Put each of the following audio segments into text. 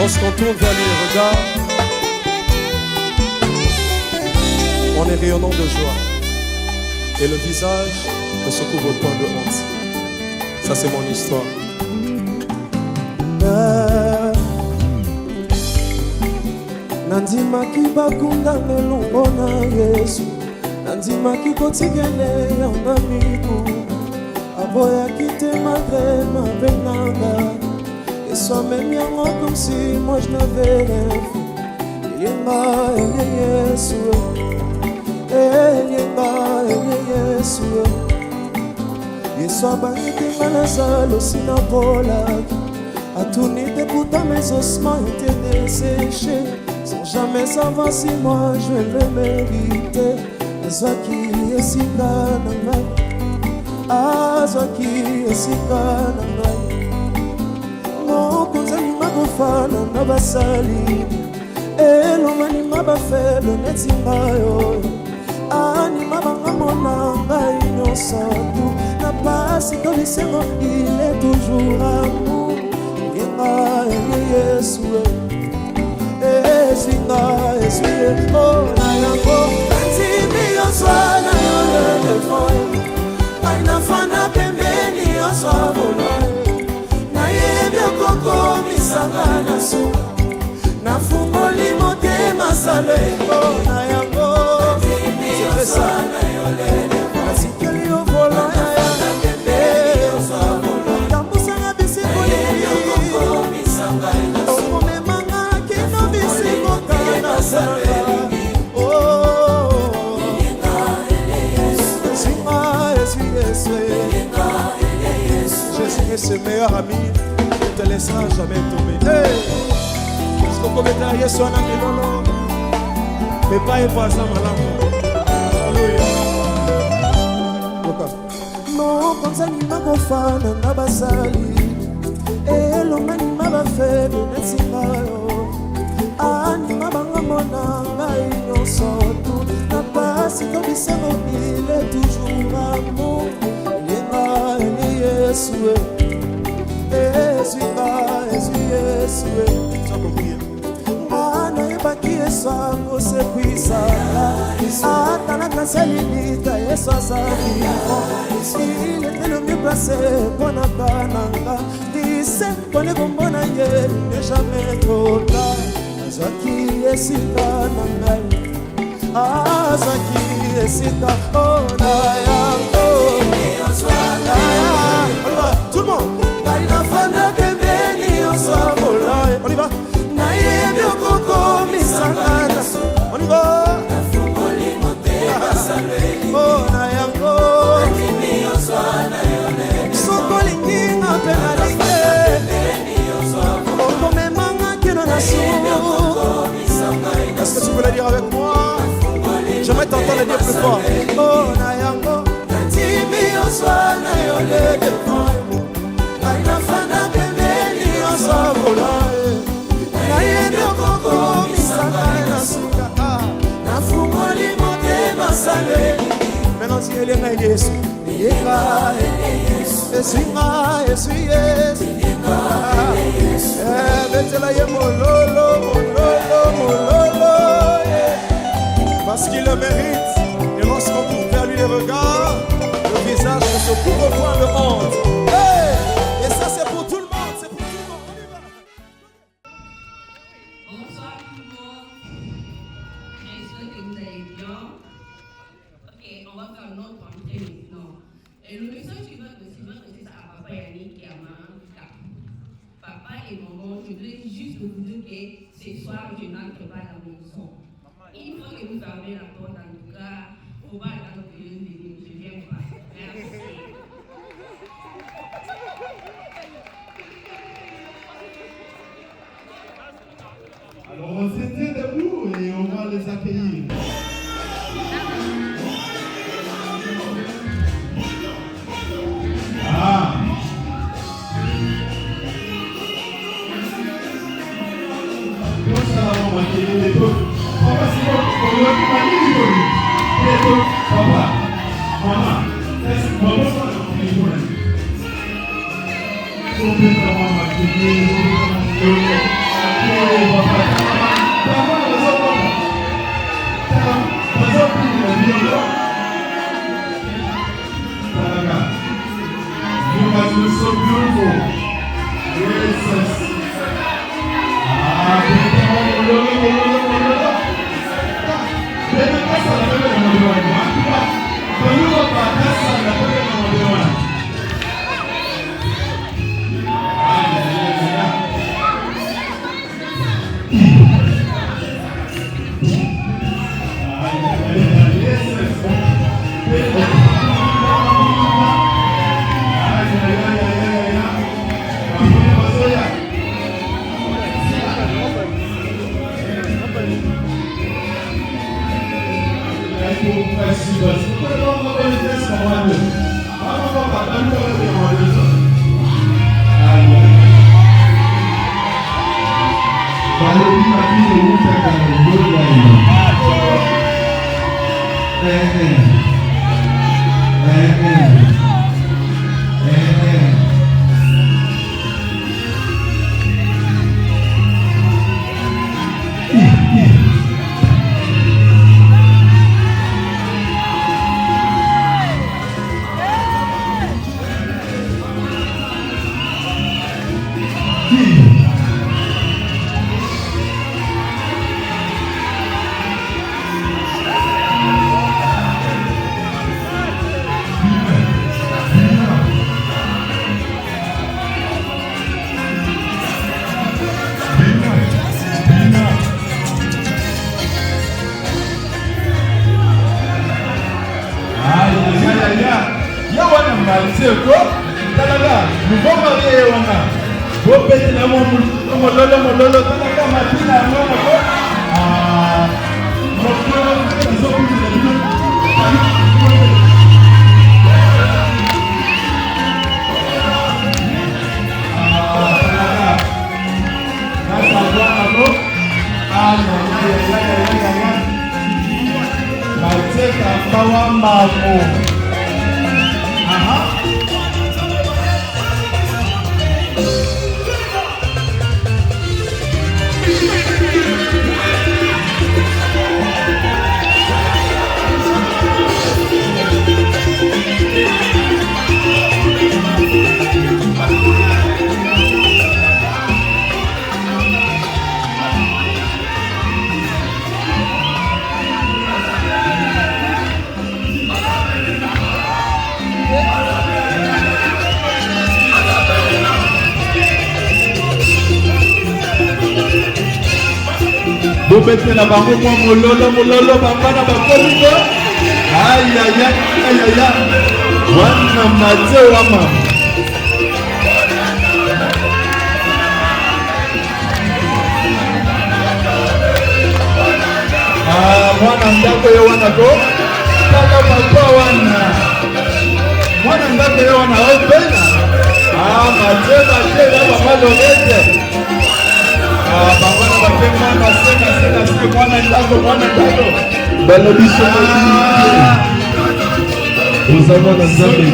Lorsqu'on tourne vers lui les regards, on est rayonnant de joie. Et le visage ne se couvre point de honte. Ça c'est mon histoire. Nandimaki bakunda melongo na Yesu, nandimaki kotikele yanga miku, aboyaki te malgré ma benanga. Et soit même yango comme si moi je n'avais rien fait. Elienga ele Yesu, Elienga ele Yesu. Yesu abangaki manazalo sinapolaki, atunite pourtant mes ossements étaient desséchés. Sans jamais savoir si moi je le méritais. Azwaki esika na ngai, azwaki esika na ngai. Mokonzi anima kofana na basali, elonganima bafele neti ngai oyo. Anima bangamona ngai nyonso tu, na pasi to bisengo il est toujours amour. Yenga ele Yesu, Esinga, esue, oh na yango. Antimi yoswana yolele foye, aina fana pembeni yoswabona. Na yebyo koko misanga na suka, na fungoli motema sale, oh na yango. Antimi yoswana yolele foye, asikeli yovola na yango. Yoswabona, tambusanga bisiko yebyo koko misanga na suka. Jésus est ce meilleur ami, il ne te laissera jamais tomber. Parce qu'on commettra Yesu anaminono, mais pas un voisin malade. Alléluia. Non, comme ça, il m'a confana, n'a pas sali. Et l'homme m'a pas fait de Nessimaro. Anima bangamona ngai nyonso tu, na pasi to bisengo il est toujours amour. Yenga ele Yesu, esinga esu Yesu. Mana ebaki esango sekwisa, ata na kasalilika Yesu azali. Il était le mieux placé pour nakananga, dise kone kombona ye n'est jamais trop tard. Azwaki esika na ngai, azwaki esika oh na yango. Tout le monde, ngai nafanda pembeni yosabola. On y va. Na yebi okoko misanga na su. On y va. Nafungoli motema salweli. Oh na yango. Natimi yoswana yone. Sokoli nginga penalike. Pembeni yosabola. Okomemanga kino na su. Est-ce que tu peux le dire avec moi? J'aimerais t'entendre le dire plus fort. Oh na yango, natimi yoswana yolele foye, aina fana pembeni yosabola. Na yebi okoko misanga na suka, na fungoli motema salweli. Maintenant si elenga Yesu, yenga Yesu, esinga Yesu Yesu. Betela ye mololo, mololo, mololo. Parce qu'il le mérite. Et lorsqu'on tourne vers lui les regards, le visage ne se couvre point de honte. Hey! Et ça c'est pour tout le monde, c'est pour tout le monde. On y va. Bonsoir tout le monde. J'espère que vous allez bien. Ok, on va faire notre entrée maintenant. Et le message qui va c'est ça à Papa Yannick et à Maman. Papa et maman, je voulais juste vous dire que ce soir, je n'entre pas à la maison. Il faut que vous fermez la porte, en tout cas, il ne faut pas attendre que je viens pas. Merci. Alors on se tient debout et on va les accueillir. Ah. Papa, Bobete na bango mwa mololo bangana bakoliko. Aïe aïe aïe aïe aïe. Wana matse wama. Mwana ndako yo wana ko. Kaka papa wana. Mwana ndako yo wana opena. Matse ya papa Lorette. Nous avons la zone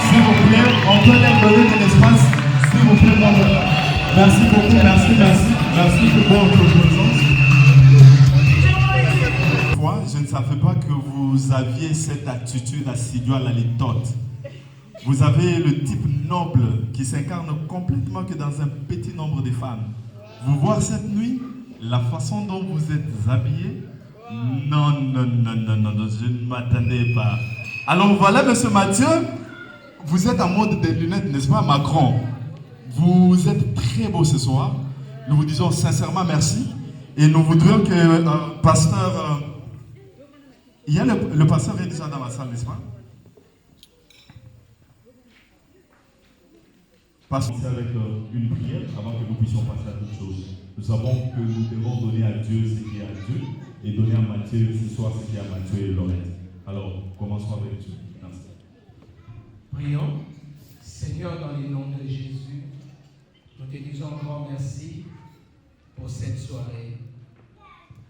S'il vous plaît, on peut leur donner de l'espace. S'il vous plaît, merci beaucoup, merci pour votre présence. Je ne savais pas que vous aviez cette attitude assidue à la litote. Vous avez le type noble qui s'incarne complètement que dans un petit nombre de femmes. Vous voir cette nuit, la façon dont vous êtes habillés, non, je ne m'attendais pas. Alors voilà, monsieur Mathieu, vous êtes en mode des lunettes, n'est-ce pas, Macron? Vous êtes très beau ce soir. Nous vous disons sincèrement merci. Et nous voudrions que pasteur... il y a le pasteur est déjà dans la salle, n'est-ce pas? Passons avec une prière avant que nous puissions passer à toute chose. Nous savons que nous devons donner à Dieu ce qui est à Dieu et donner à Matthieu ce soir ce qui est à Matthieu et Lorette. Alors, commençons avec Dieu. Merci. Prions. Seigneur, dans le nom de Jésus, nous te disons encore merci pour cette soirée.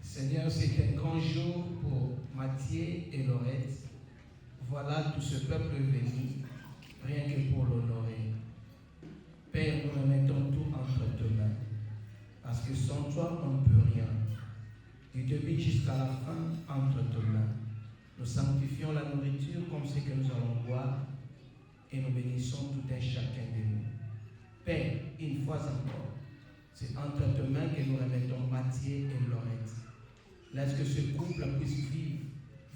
Seigneur, c'est un grand jour pour Matthieu et Lorette. Voilà tout ce peuple venu, rien que pour l'honorer. Père, nous remettons tout entre tes mains, parce que sans toi, on ne peut rien. Du début jusqu'à la fin, entre tes mains. Nous sanctifions la nourriture comme ce que nous allons boire, et nous bénissons tout un chacun de nous. Père, une fois encore, c'est entre tes mains que nous remettons Matthieu et Lorette. Laisse que ce couple puisse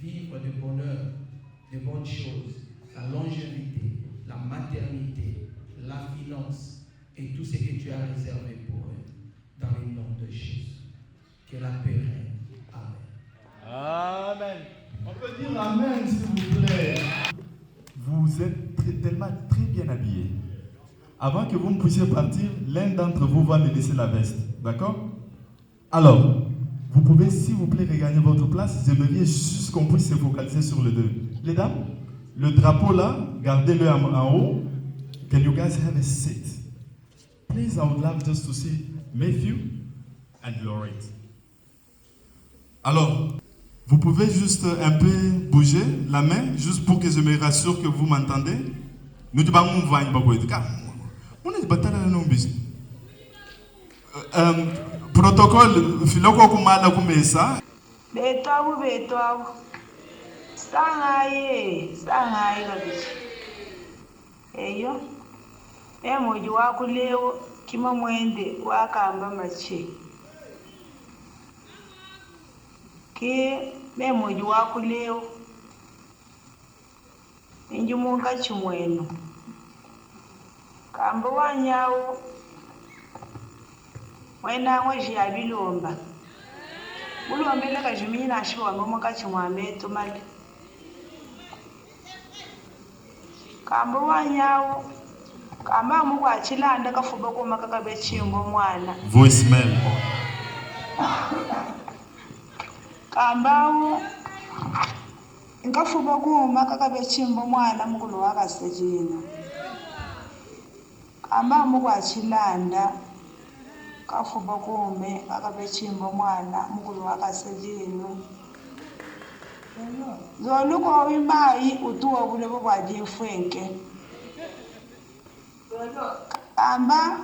vivre de bonheur, de bonnes choses, la longévité, la maternité, la finance et tout ce que tu as réservé pour eux. Dans le nom de Jésus. Que la paix règne. Amen. Amen. On peut dire Amen, s'il vous plaît. Vous êtes tellement très bien habillés. Avant que vous ne puissiez partir, l'un d'entre vous va me laisser la veste. D'accord? Alors, vous pouvez, s'il vous plaît, regagner votre place. J'aimerais juste qu'on puisse se focaliser sur les deux. Les dames, le drapeau là, gardez-le en haut. Can you guys have a seat? Please, I would love just to see Matthew and Lorette. Alors, vous pouvez juste un peu bouger la main, juste pour que je me rassure que vous m'entendez. Nous devons nous voir. On est battu à nos bisous. Protocole, filoko kumala kumesa. Betwabu. Sangaye kabisa. Eyo. Emoji wako leo kima mwende wakamba mache. Ke memoji wako leo. Injumunga chimwenu. Kamba wanyawo. Mwena ngwaji ya bilomba. Bulombe leka jimina ashiwa ngomoka chimwambe tumali. Kamba wanyawo. Kamba mugwa chilanda kafuba kuma kakabe chimbo mwana. Voicemail. Kambawo ngafuba kuma kakabe chimbo mwana mukulu wakasejina. Kamba mugwa chilanda kafuba kume kakabe chimbo mwana mukulu wakasejina. Zoluko wimbayi utuwa bule bwa jefwenke. Kamba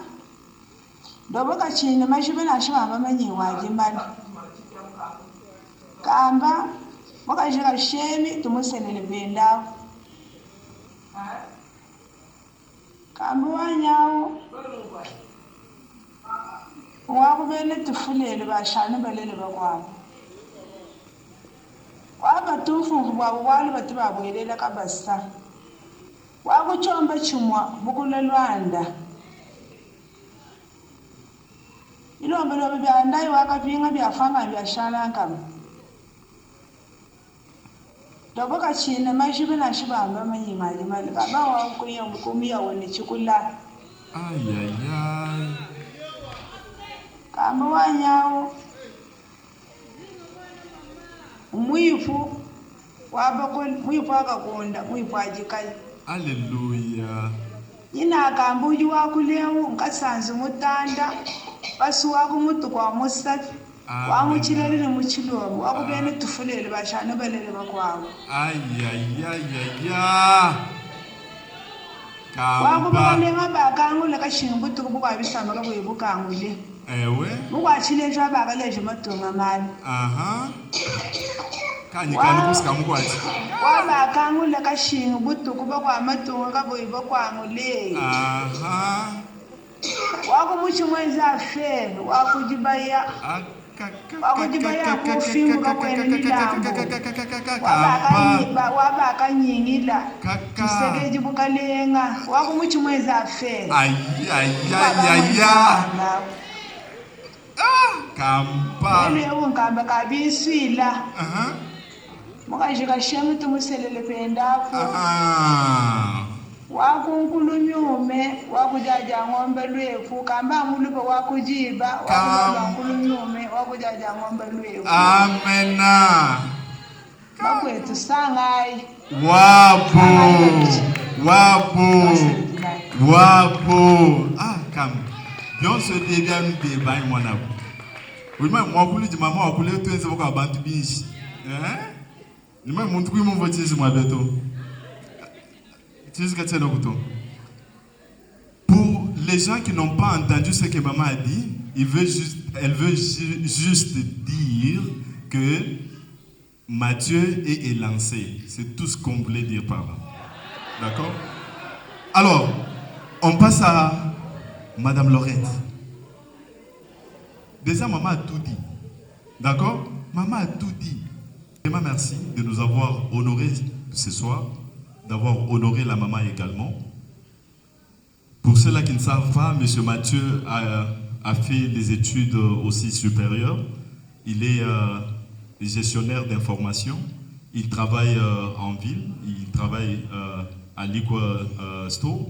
ndoboka chine mashibe nashimama manyiwaje mali. Kamba mwakashika shemi tumusenele benda. Kamba wanyawo wakubele tufulele bashane balele bakwabo. Waba tufungu bwabo bwali bati babwelela kabasa. Wakuchomba chumwa bukulelwanda. Ilombe lobe byandai wakapinga byafanga byashalanga. Doboka chine mashibe na shibamba manyimali mali kaba wakuya mukumia wone chikula. Aïe. Kamba wanyawo mwifu mwifu akakonda mwifu ajikai. Alléluia. Ina kambuji wakulewo nkasanze mutanda basu wakumutu kwa musati wamuchilele muchilobo wakubene tufulele bashane balele bakwawo. Aïe. Wakubane ngabakangule kashimbutu kubukwa bisamba kabuyibukangule. Ewe. Bukwachilejwe abakaleje matonga mali. Aha. Kanyikani kusikamkwati. Wabakangule kashimbutu kubukwa matonga kabuyibukangule. Aha. Wakumuchi mwenza afe wakujibaya. Wakujibaya kufingu kakwene milambo. Wabakanyingila. Kisegeji bukalenga. Wakumuchi mwenza afe. Aïe. Kampa. Leo nkamba kabiswila. Aha. Mukashika shemu tumuselele pendapo. Ah. wakunkulunyume wakujaja ng'ombe lwefu kamba mulupe wakujiba wakulomba nkulunyume wakujaja ng'ombe lwefu. Amena. Bakwethu sangai. Wapo. Ah, come. Bien se débat nous débat moi na. Oui, mais moi voulais dire maman, voulais tout ça pour abantu bichi. Hein? Ni moi montre moi voiture sur moi bientôt. Tu sais ce que tu as dans bouton. Pour les gens qui n'ont pas entendu ce que maman a dit, elle veut juste dire que Mathieu est élancé. C'est tout ce qu'on voulait dire par là. D'accord? Alors, on passe à Madame Laurette. Déjà, maman a tout dit. D'accord? Maman a tout dit. Vraiment merci de nous avoir honorés ce soir, d'avoir honoré la maman également. Pour ceux-là qui ne savent pas, M. Mathieu a fait des études aussi supérieures. Il est gestionnaire d'information. Il travaille en ville. Il travaille à Liquor Store.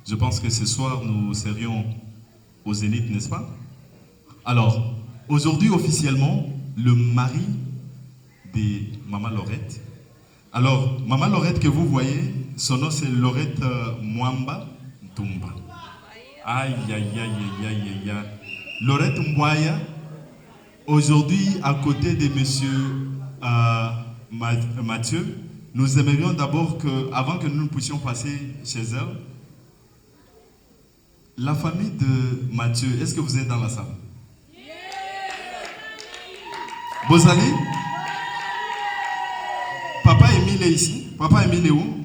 Je pense que ce soir, nous serions au Zénith, n'est-ce pas? Alors, aujourd'hui, officiellement, le mari de Maman Laurette. Alors, Maman Laurette que vous voyez, son nom c'est Laurette Mwamba Ntumba. Aïe, aïe, aïe, aïe, aïe, aïe. Laurette Mwaya, aujourd'hui, à côté de monsieur Mathieu, nous aimerions d'abord que, avant que nous puissions passer chez elle, la famille de Mathieu, est-ce que vous êtes dans la salle? Vous allez? Papa Émile est ici. Papa Émile est où?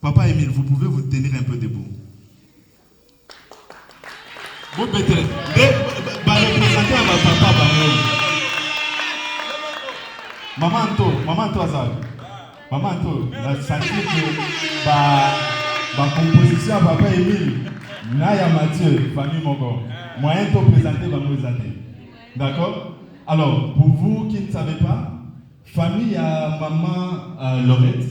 Papa Émile, vous pouvez vous tenir un peu debout. Vous pouvez représenter à papa. Maman Anto Azal. Maman Anto, la senti que la composition à papa Émile, Naya Mathieu, famille Moko, moyen de présenter, va nous présenter. D'accord? Alors, pour vous qui ne savez pas, famille à maman Laurette,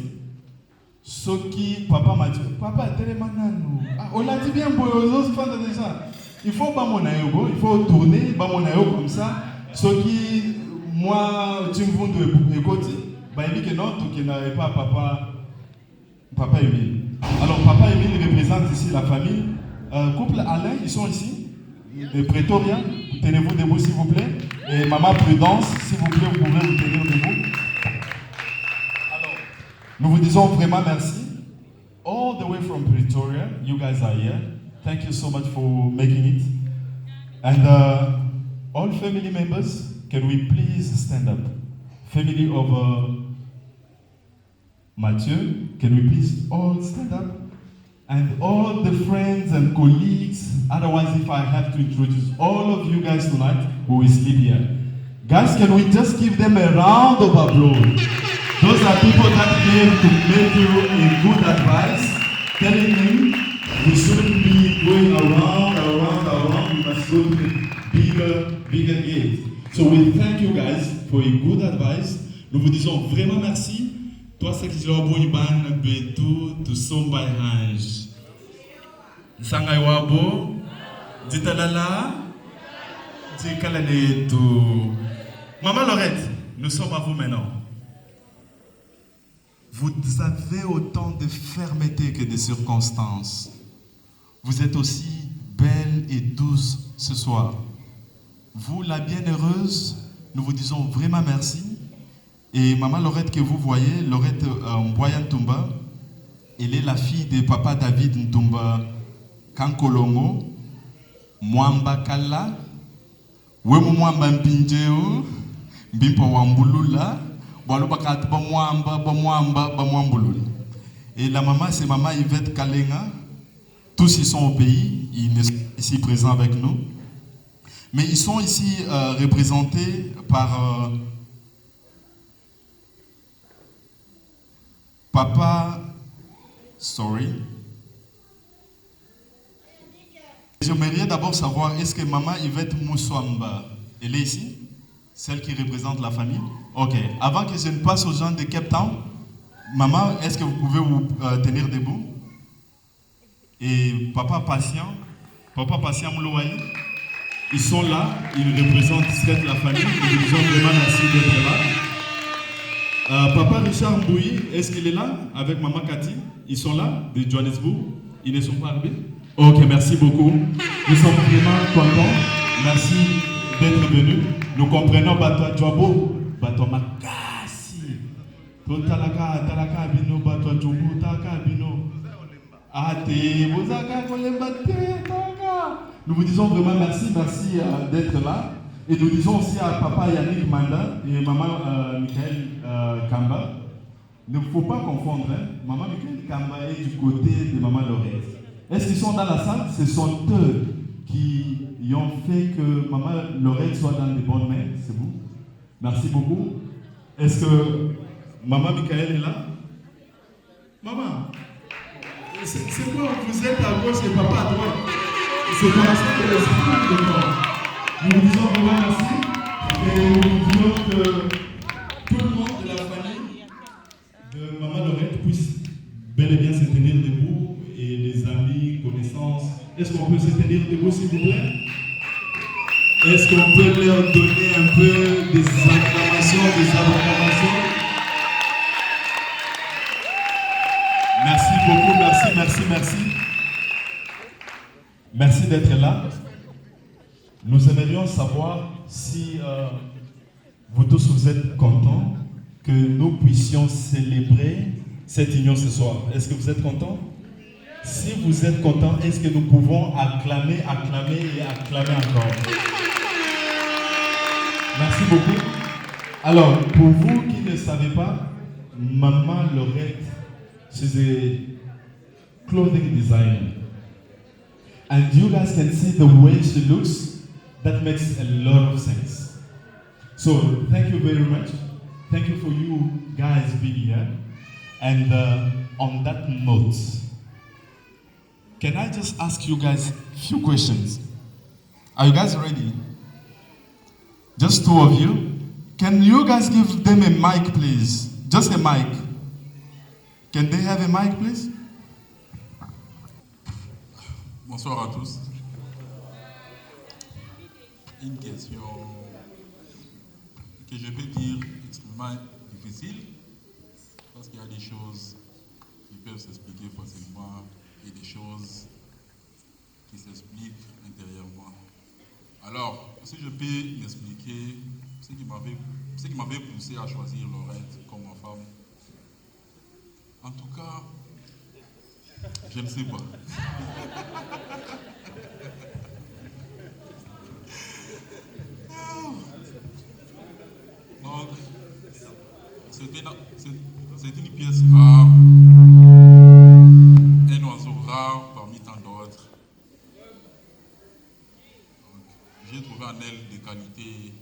ce qui papa Mathieu, papa tellement nous. On l'a dit bien pour les autres fans déjà. Il faut pas mon aéro, il faut tourner, pas mon aéro comme ça. Ce qui moi tu me vends de écouter, bah il dit que non, tu n'avais pas papa Émile. Alors papa Émile représente ici la famille. Couple Alain, ils sont ici. De Pretoria, tenez-vous debout s'il vous plaît. Et maman Prudence, s'il vous plaît, vous pouvez vous tenir debout. Alors, nous vous disons vraiment merci. All the way from Pretoria, you guys are here. Thank you so much for making it. And all family members, can we please stand up? Family of Mathieu, can we please all stand up? And all the friends and colleagues, otherwise if I have to introduce all of you guys tonight who will sleep here. Guys, can we just give them a round of applause? Those are people that came to make you a good advice, telling him we shouldn't be going around, we must go to the bigger gate. So we thank you guys for a good advice. Nous vous disons vraiment merci. Toi, c'est que je vais ban betu to somba hange. Sangay wabo, ditalala, dikalane tout. Maman Laurette, nous sommes à vous maintenant. Vous avez autant de fermeté que de circonstances. Vous êtes aussi belle et douce ce soir. Vous, la bienheureuse, nous vous disons vraiment merci. Et maman Laurette que vous voyez, Laurette Mboya Ntumba, elle est la fille de papa David Ntumba Kankolongo, Mwamba Kala, Wemu Mwamba Mpinjeo, Mbimpa Wambulula, Walubakati Bamwambulula. Et la maman, c'est maman Yvette Kalenga. Tous ils sont au pays, ils sont ici présents avec nous. Mais ils sont ici représentés par Papa, sorry. J'aimerais d'abord savoir, est-ce que maman Yvette Moussouamba, elle est ici? Celle qui représente la famille? Ok. Avant que je ne passe aux gens de Cape Town, maman, est-ce que vous pouvez vous tenir debout? et Papa Patient Moulouaï. Ils sont là, ils représentent Discrète la famille, ils nous ont vraiment merci d'être là. Papa Richard Mbouyi, est-ce qu'il est là avec Maman Cathy? Ils sont là, de Johannesburg. Ils ne sont pas arrivés? Ok, merci beaucoup. Nous sommes vraiment contents. Merci d'être venus. Nous comprenons Bato Djabo, Bato Makasi. Talaka Bino, Bato Djobo, Talaka Bino. Ate, Bozaka Kolembate, Talaka. Nous vous disons vraiment merci d'être là. Et nous disons aussi à Papa Yannick Manda et Maman Michael Kamba. Il ne faut pas confondre, hein? Maman Michael Kamba est du côté de Maman Lorette. Est-ce qu'ils sont dans la salle? Ce sont eux qui ont fait que Maman Lorette soit dans les bonnes mains. C'est vous. Merci beaucoup. Est-ce que Maman Michael est là? Maman, c'est quoi? Vous êtes à gauche et Papa à droite. C'est comme ça que l'esprit de corps. Nous vous disons vraiment merci. Et nous vous disons que tout le monde de la famille de Maman Lorette puisse bel et bien se tenir debout, et les amis, connaissances. Est-ce qu'on peut se tenir debout, s'il vous plaît? Est-ce qu'on peut leur donner un peu des acclamations, des acclamations? Merci beaucoup, merci. Merci d'être là. Nous aimerions savoir si vous tous vous êtes contents que nous puissions célébrer cette union ce soir. Est-ce que vous êtes contents? Si vous êtes contents, est-ce que nous pouvons acclamer et acclamer encore? Merci beaucoup. Alors, pour vous qui ne savez pas, Maman Lorette, she's a clothing designer. And you guys can see the way she looks. That makes a lot of sense. So, thank you very much. Thank you for you guys being here. And on that note, can I just ask you guys a few questions? Are you guys ready? Just two of you. Can you guys give them a mic, please? Just a mic. Can they have a mic, please? Bonsoir à tous. Une question que je peux dire extrêmement difficile, parce qu'il y a des choses qui peuvent s'expliquer facilement et des choses qui s'expliquent intérieurement. Alors, si je peux m'expliquer ce qui m'avait poussé à choisir Lorette comme ma femme, en tout cas, je ne sais pas. Donc, c'est une pièce rare, un oiseau rare parmi tant d'autres. J'ai trouvé en elle des qualités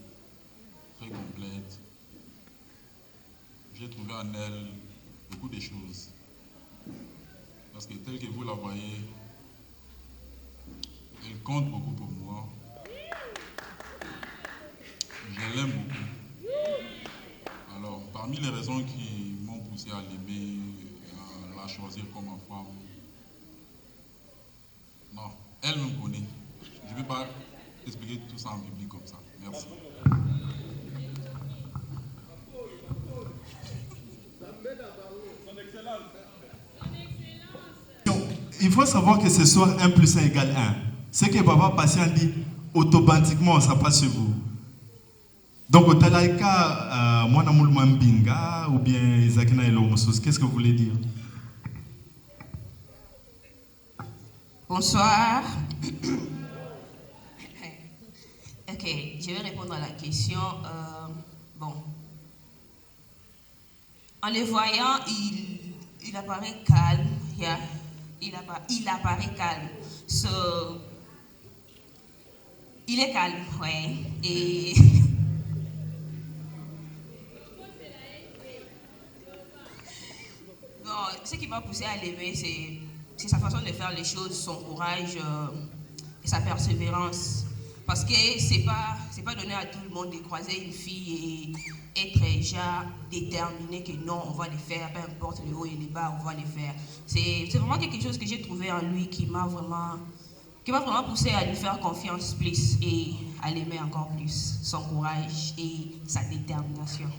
très complètes. J'ai trouvé en elle beaucoup de choses. Parce que telle que vous la voyez, elle compte beaucoup pour moi. Je l'aime beaucoup. Alors, parmi les raisons qui m'ont poussé à l'aimer, à la choisir comme ma femme, non, elle me connaît. Je ne vais pas expliquer tout ça en public comme ça. Merci. Il faut savoir que ce soir 1 plus 1 égale 1. Ce que Papa Patient dit, automatiquement, ça passe sur vous. Donc, au Talaïka, moi, je Mbinga ou bien Isakina et Lomosos, qu'est-ce que vous voulez dire? Bonsoir. Ok, je vais répondre à la question. Bon. En le voyant, il apparaît calme. Yeah. Il apparaît calme. So, il est calme, ouais. Et bon, ce qui m'a poussé à l'aimer, c'est sa façon de faire les choses, son courage et sa persévérance. Parce que c'est pas donné à tout le monde de croiser une fille être déjà déterminé que non, on va les faire, peu importe le haut et le bas, on va les faire. C'est vraiment quelque chose que j'ai trouvé en lui qui m'a vraiment poussé à lui faire confiance plus et à l'aimer encore plus, son courage et sa détermination.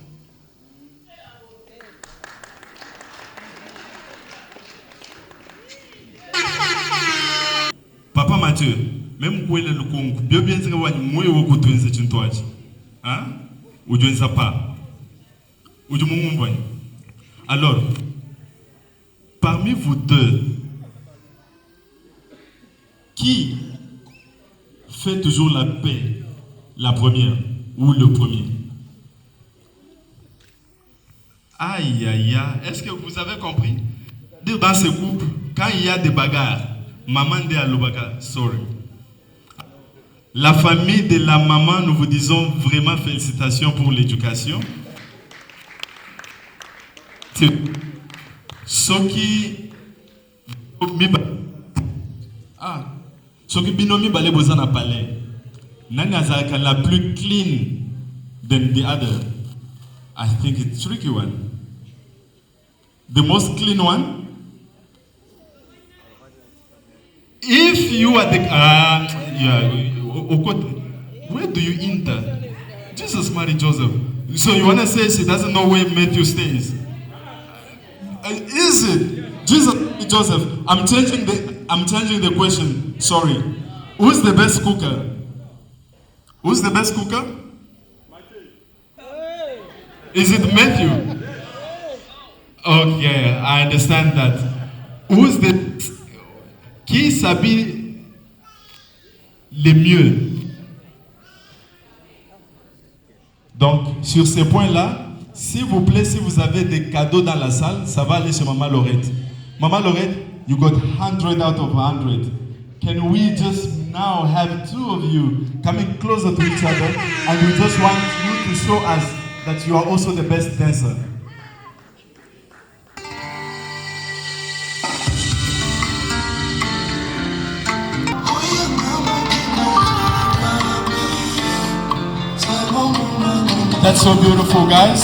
Papa Mathieu, même quand il est le Congo, bien dire que moi je vais te dire toi, hein? Ou je ne sais pas, ou je m'en vais. Alors, parmi vous deux, qui fait toujours la paix, la première ou le premier? Aïe aïe aïe, est-ce que vous avez compris? Dans ce couple, quand il y a des bagarres, maman de Alobaka, sorry. La famille de la maman, nous vous disons vraiment félicitations pour l'éducation. Ce qui binomi bale bozana palais. Nani azaka la plus clean than the other. I think it's tricky one. The most clean one. If you are the where do you enter? Jesus married Joseph. So you wanna say she doesn't know where Matthew stays? Is it Jesus Joseph? I'm changing the question. Sorry. Who's the best cooker? Who's the best cooker? Is it Matthew? Okay, I understand that. Who's the qui s'habille le mieux? Donc, sur ces points-là, s'il vous plaît, si vous avez des cadeaux dans la salle, ça va aller chez Maman Laurette. Maman Laurette, you got 100 out of 100. Can we just now have two of you coming closer to each other, and we just want you to show us that you are also the best dancer. That's so beautiful, guys.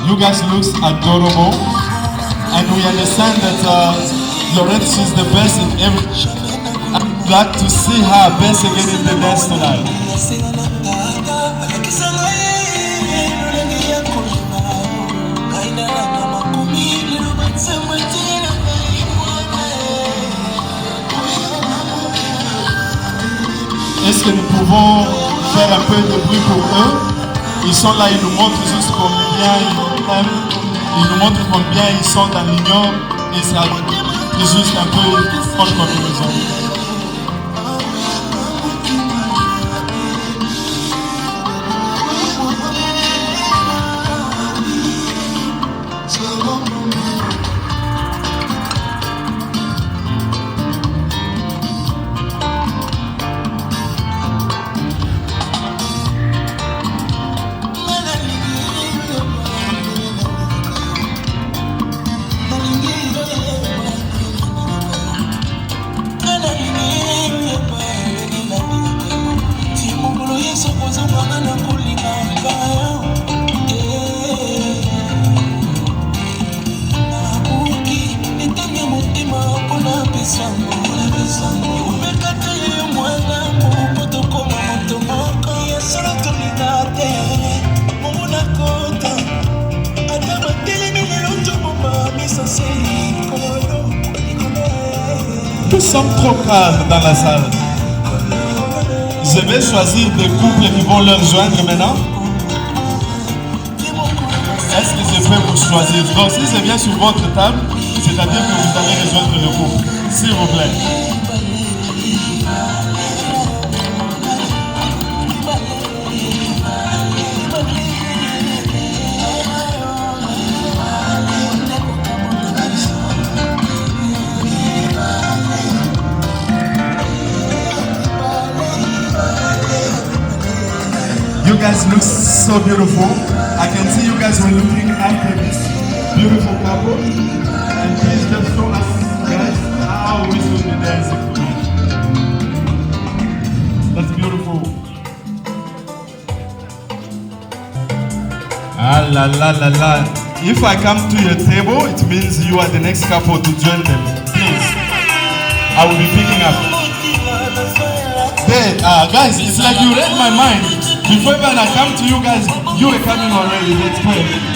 You guys look adorable, and we understand that Laurette is the best in every. I'd like to see her best again in the dance tonight. Est-ce que nous pouvons faire un peu de bruit pour eux? Ils sont là, ils nous montrent juste combien ils aiment, ils nous montrent combien ils sont dans l'union, et ça c'est juste un peu proche comme ils ont. Nous sommes trop calmes dans la salle. Je vais choisir des couples qui vont leur joindre maintenant. Est-ce que je peux vous choisir? Donc si c'est bien sur votre table, c'est-à-dire que vous allez rejoindre le couple. S'il vous plaît. You guys look so beautiful. I can see you guys were looking after this beautiful couple. And please just show us, guys, how we should be dancing tonight. That's beautiful. Ah la la la la. If I come to your table, it means you are the next couple to join them. Please. I will be picking up. There, guys, it's like you read my mind. Before even I come to you guys, you were coming already. Let's pray.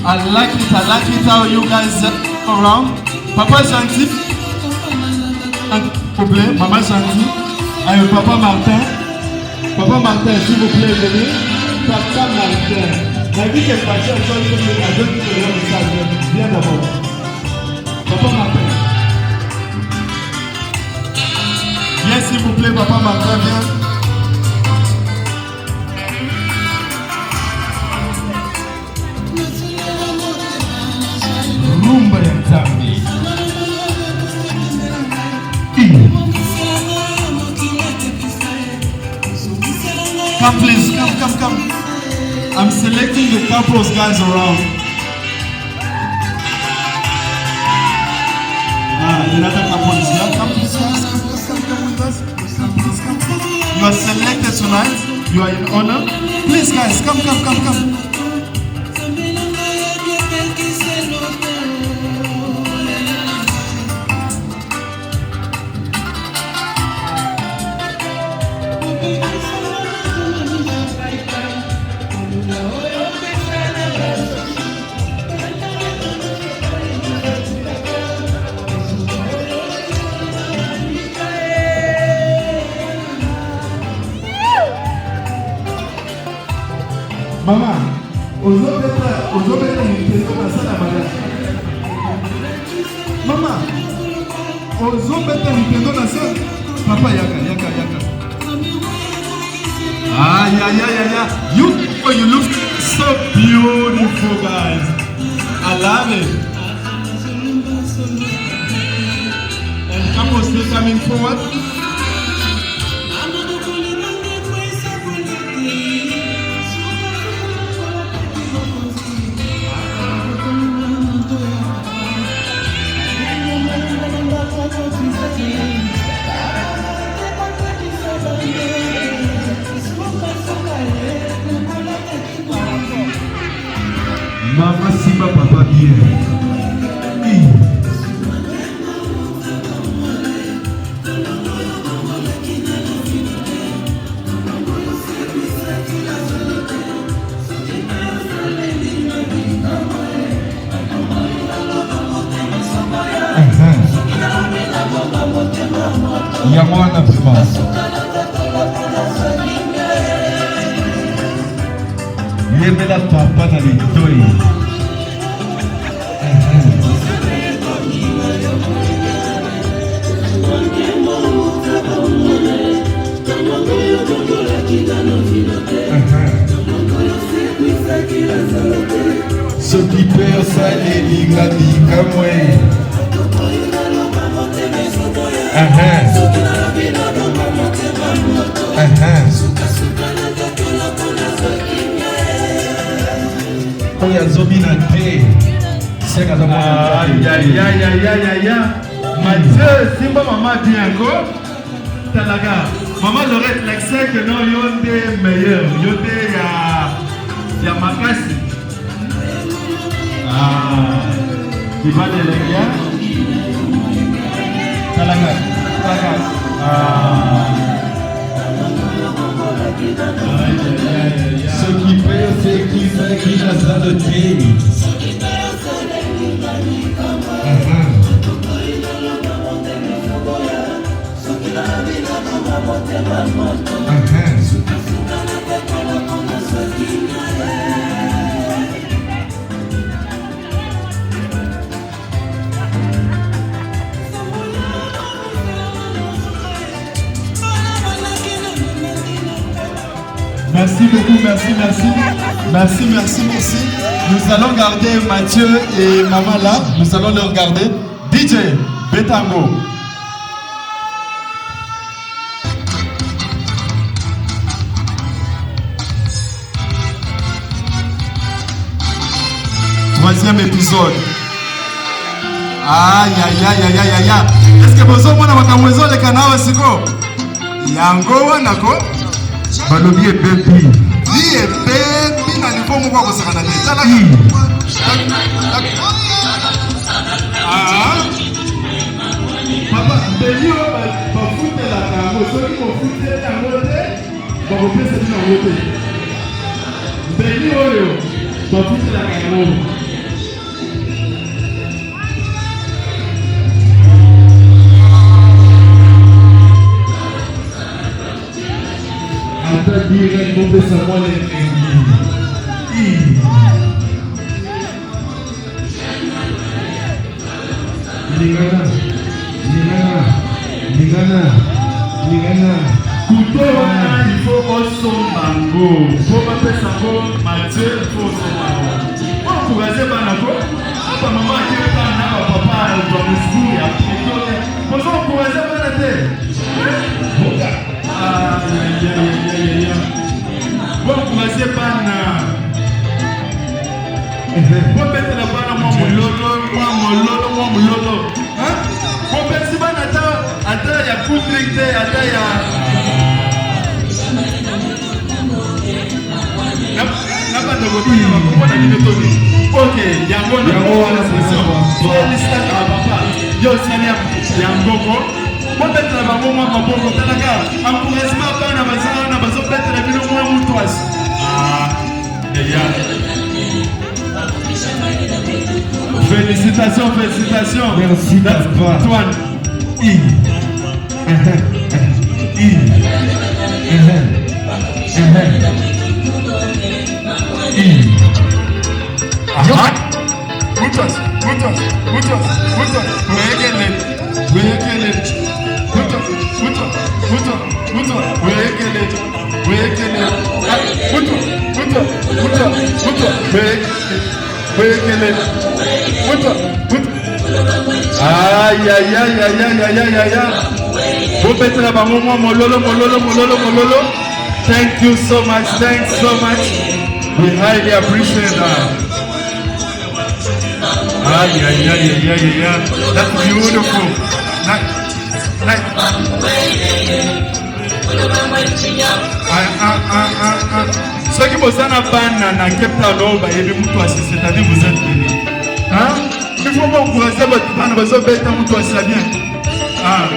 I like it how you guys around. Papa gentil. S'il vous plaît, maman gentil. Avec Papa Martin. Papa Martin, s'il vous plaît, venez. Papa Martin. La vie qu'elle passe, elle doit dire le message. Viens d'abord. Papa Martin. Viens s'il vous plaît, Papa Martin, viens. Rumba ya Nzambe. Come please, come. I'm selecting the couples guys around. Another couple is here. Come please guys, come with us. Come. You are selected tonight. You are in honor. Please guys, come. Maman, aujourd'hui, Maman, Papa, yaka. You look so beautiful, guys. I love it. And couple still coming forward. Maman Simba papa bien. Yamana prima. Yemela papa na litoi. S'occuper ça les ligami comme Oya zobi na te. Seka za mwana. Mathieu, Simba maman dit encore. Talaga. Maman Lorette l'excès que non yonde meilleur. Yonde ya makasi. Tu vas de l'Elia. Talaga. Ce qui fait, c'est qui fait qui a de thé. Merci beaucoup, merci. Nous allons garder Mathieu et Maman là. Nous allons les regarder. DJ Betango. Troisième épisode. Aïe. Est-ce que vous avez vu le canal Siko? Yango wanako? Balobi ebebi. Li ebebi na niveau moko kosakana te. Papa, beli o bafutela kango. Soki bafutela yango te, bakopesa bino yango te. Beli oyo bafutela kango. Dire qu'on peut savoir les Ligana. Couteau, il faut aussi mango. Il faut pas faire ça comme Mathieu, il faut aussi mango. On pourrait dire banako. Papa, maman, qui est pas papa, dans le school, on pourrait dire banako. Bon, commencez par bon, mettre la barre moi mololo. Hein? Bon, merci bien, attends, il y a coup de lecteur, attends, il y a. N'a pas de côté, comment on a dit le tour? Ok, il y a un bon félicitations à papa. Yo, Seigneur, il y a un bon. Bon, mettre la barre moi, mon bon, encouragement à la maison, on a besoin de mettre la ville au moins ou toi. Félicitations. Merci papa. Antoine. Thank you so much. Thanks so much. We highly appreciate that. That's beautiful. Ceux qui bossent à Bana, na Cape Town, c'est-à-dire vous êtes bénis. Hein? Il faut pas encourager votre bana, vous êtes bénis, vous êtes bien. Ah.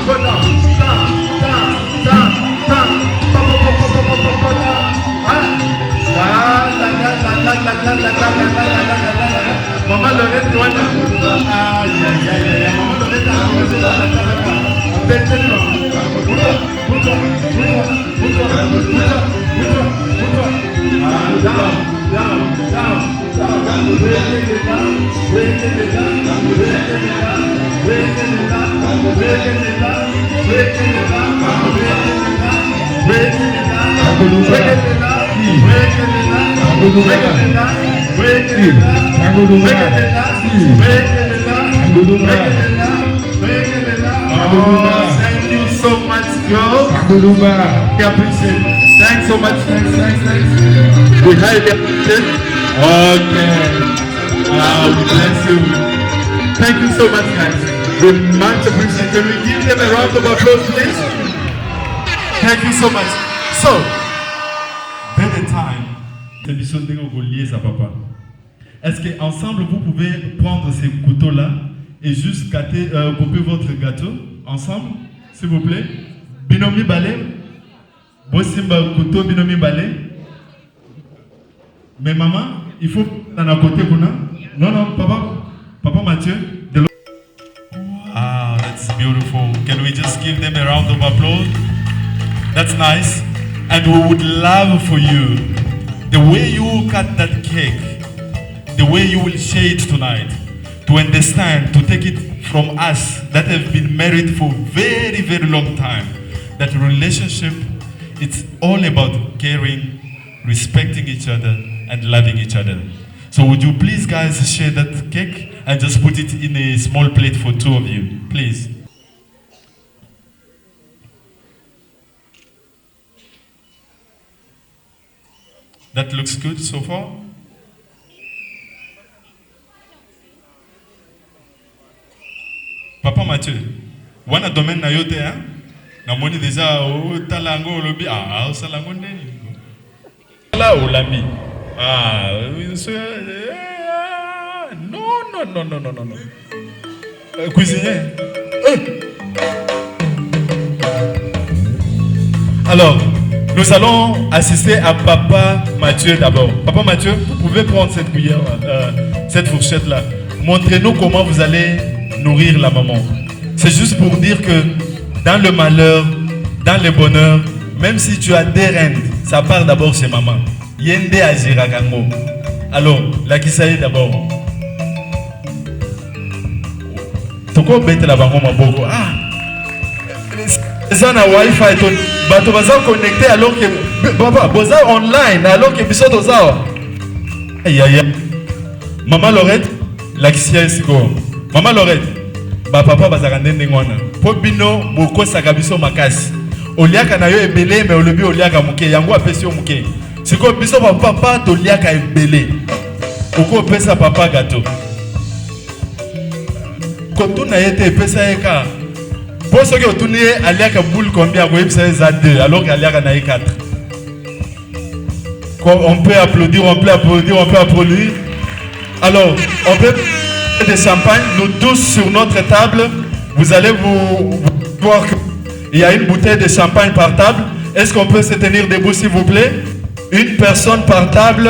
Go down. Maman Lorette, toi, thank you so much, girl. Thanks so much. Thanks. We highly appreciate it. Okay. We bless you. Thank you so much, guys. We much appreciate it. Can we give them a round of applause, please? Thank you so much. So, by the time, c'est mission de relier ça, papa. Est-ce qu'ensemble, vous pouvez prendre ces couteaux-là et juste couper votre gâteau ensemble, s'il vous plaît? Binomi balai. Bossimba couteau, binomi balai. Mais maman, il faut dans la côté pour nous. Non, papa Mathieu. Wow, that's beautiful. Can we just give them a round of applause? That's nice. And we would love for you, the way you cut that cake, the way you will share it tonight, to understand, to take it from us that have been married for very, very long time, that relationship, it's all about caring, respecting each other, and loving each other. So would you please guys share that cake and just put it in a small plate for two of you, please. That looks good so far. Papa Mathieu, wana domaine na yote hein? Na moni déjà o talango lobi o salango neni. Là o lami. Non. Cuisinier. Alors, nous allons assister à Papa Mathieu d'abord. Papa Mathieu, vous pouvez prendre cette cuillère, cette fourchette-là. Montrez-nous comment vous allez nourrir la maman. C'est juste pour dire que dans le malheur, dans le bonheur, même si tu as des reines, ça part d'abord chez maman. Yende Ajiragango. Alors, la Kisaï d'abord. Toko bête la bango maboko. Ça na Wi-Fi ton bato baza connecté alors que papa boza online alors que biso toza. Aïe. Maman Laurette, la Kisaï siko. Maman Laurette, ba papa baza ndenge ngwana. Po bino boko saka biso makasi. Oliaka na yo ebele mais olobi oliaka muke yango apesi yo muke. Siko biso papa to liaka ebele. Oko pesa papa gâteau. Koto na yete pesa eka. Pour ceux qui ont tourné aliaka boule combien vous savez ça 2 alors qu'aliaka na 4. On peut applaudir. Alors, on peut des champagne, nous tous sur notre table, vous allez vous voir qu'il y a une bouteille de champagne par table. Est-ce qu'on peut se tenir debout s'il vous plaît? Une personne par table.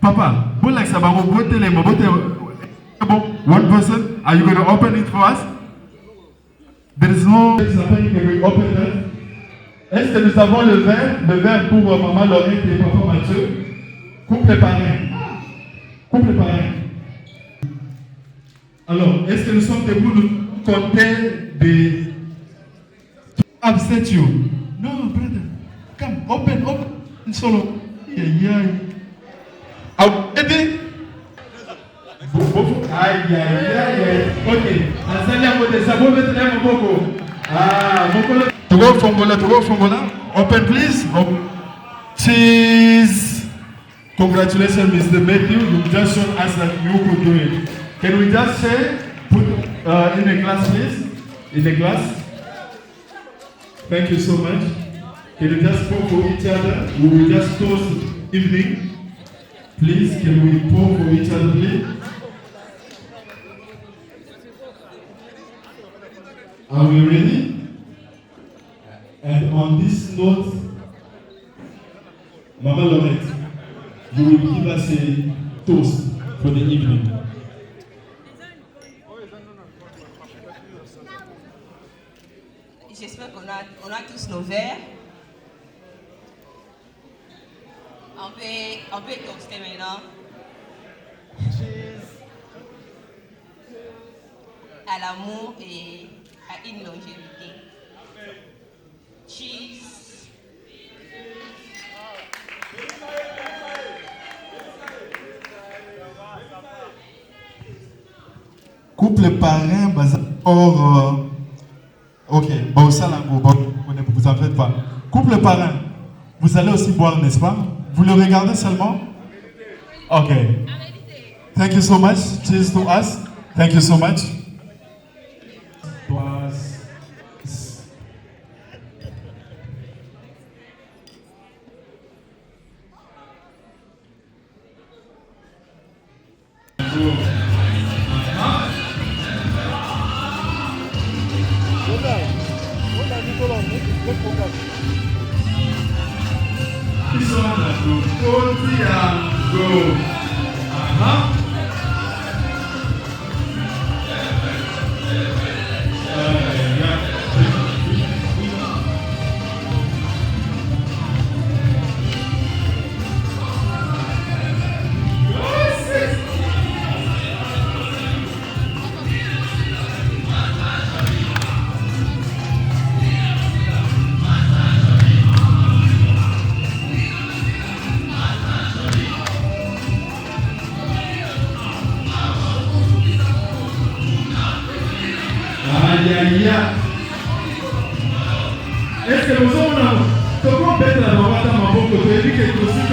Papa, one person, are you going to open it for us? There is no champagne, can we open that? Est-ce que nous avons le verre pour maman Laurette et papa Mathieu? Couple parrain. Alors, est-ce que nous sommes debout nous compter des... Upset you? No, brother. Come, open solo. Yeah. Aïe. Ok. To go Fongola. Open please. Cheese. Congratulations, Mr. Matthew. You just showed us that you could do it. Can we just say, put in a glass, please? In a glass. Thank you so much. Can you just pour for each other? We will just toast evening. Please, can we pour for each other, please? Are we ready? And on this note, Mama Laurette, you will give us a toast for the evening. J'espère qu'on a tous nos verres. On peut toaster maintenant. À l'amour et à une longévité. Cheese. Couple parrain, or ok, bon ça là, vous en faites pas. Couple parrain, vous allez aussi boire, n'est-ce pas? Vous le regardez seulement? Ok. Thank you so much. Cheers to us. Thank you so much. Est-ce que vous avez comment mettre la maman dans ma boque pour dire que vous aussi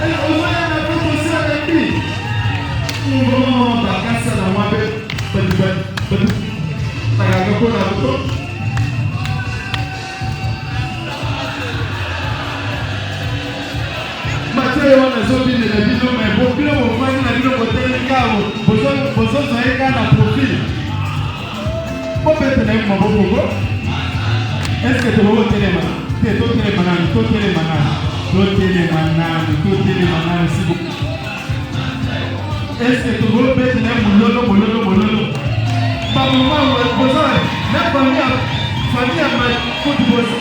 elle vous a un peu aussi avec lui. Nous voulons la casse à la main de Mathieu on a zone de la vidéo mais beaucoup de gens vont la vidéo pour télé carreau. Besoin de un gars dans profil. Pour mettre la main boque. Est-ce que tu vas au téléman? Tu es au téléman, tu es au téléman, s'il vous plaît. Est-ce que tu vas mettre la mololo? Pas moment où elle pose, la famille a mal, faut que tu poses.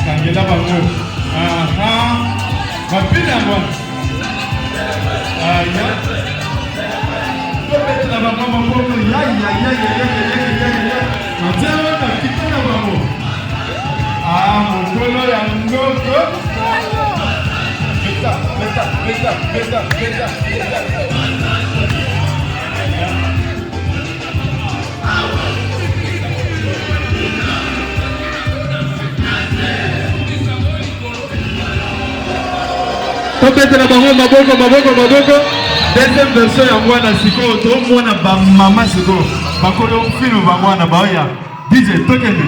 Kangela bango. Mapina moi. Aya. Peut-être la maman maboko ya. Matema na kitana bango. Mokolo ya ngoko. Beta. Peut-être la maman maboko. Deuxième version ya mwana siko to mwana ba mama siko. Bakolo fino ba mwana ba ya. DJ tokende.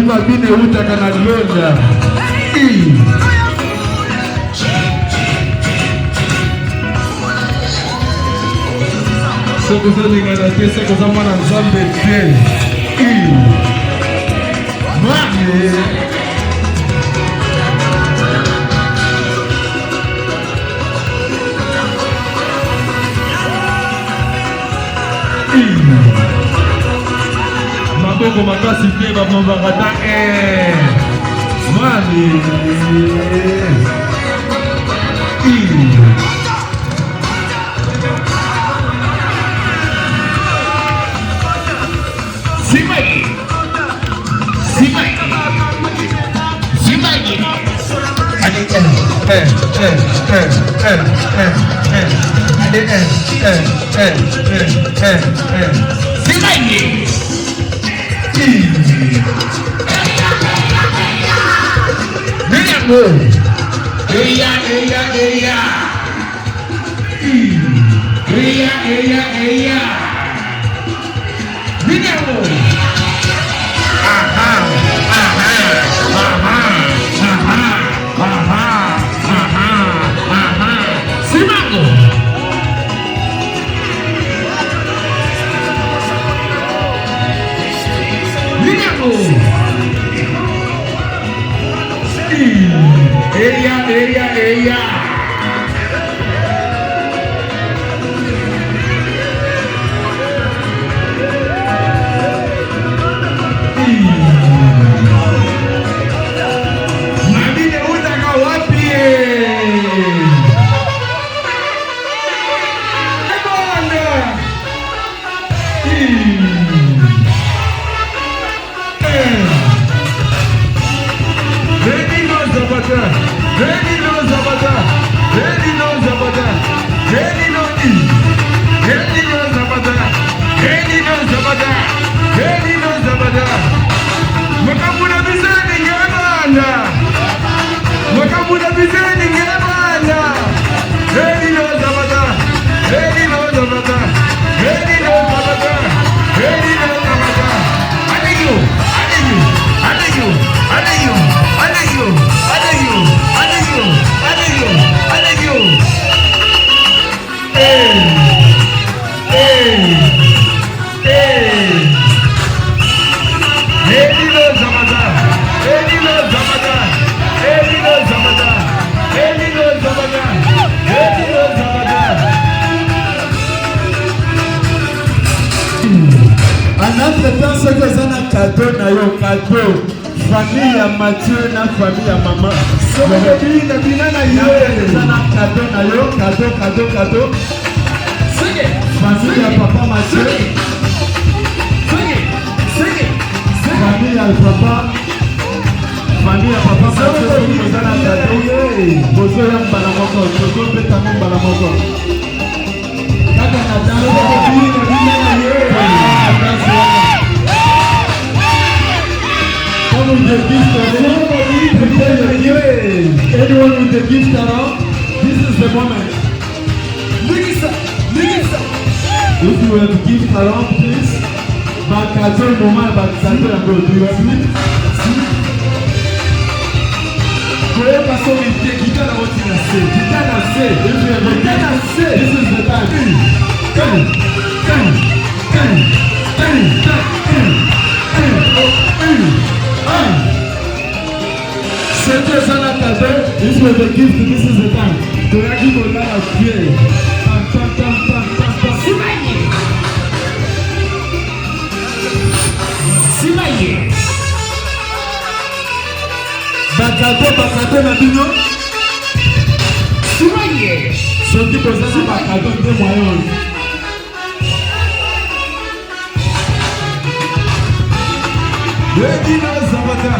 mabine utaka na londa. Soko zolinga na te soko za mwana nzambe te. Mane. Maboko makasi te bamambakata mane. Famille à Mathieu, na famille à maman. Cadeau. Famille à papa Mathieu. Famille à papa. Famille à papa Mathieu. Bozo ya mbala moko. Bozo peta mbala moko. Kaka na dawo. Anyone with the gift around, this is the moment. If you have a gift around, please. Bakazo moment, bakazo ya go do it. Koye paso mite kita na woti na se. Kita na se. If you have a gift na se, this is the time. C'était ça la cadeau. This was the gift. This is the time. To give a lot of fear. Simaye. Bakato na bino. Simaye. Soki posasa bakato de moyen. Edino Zabata.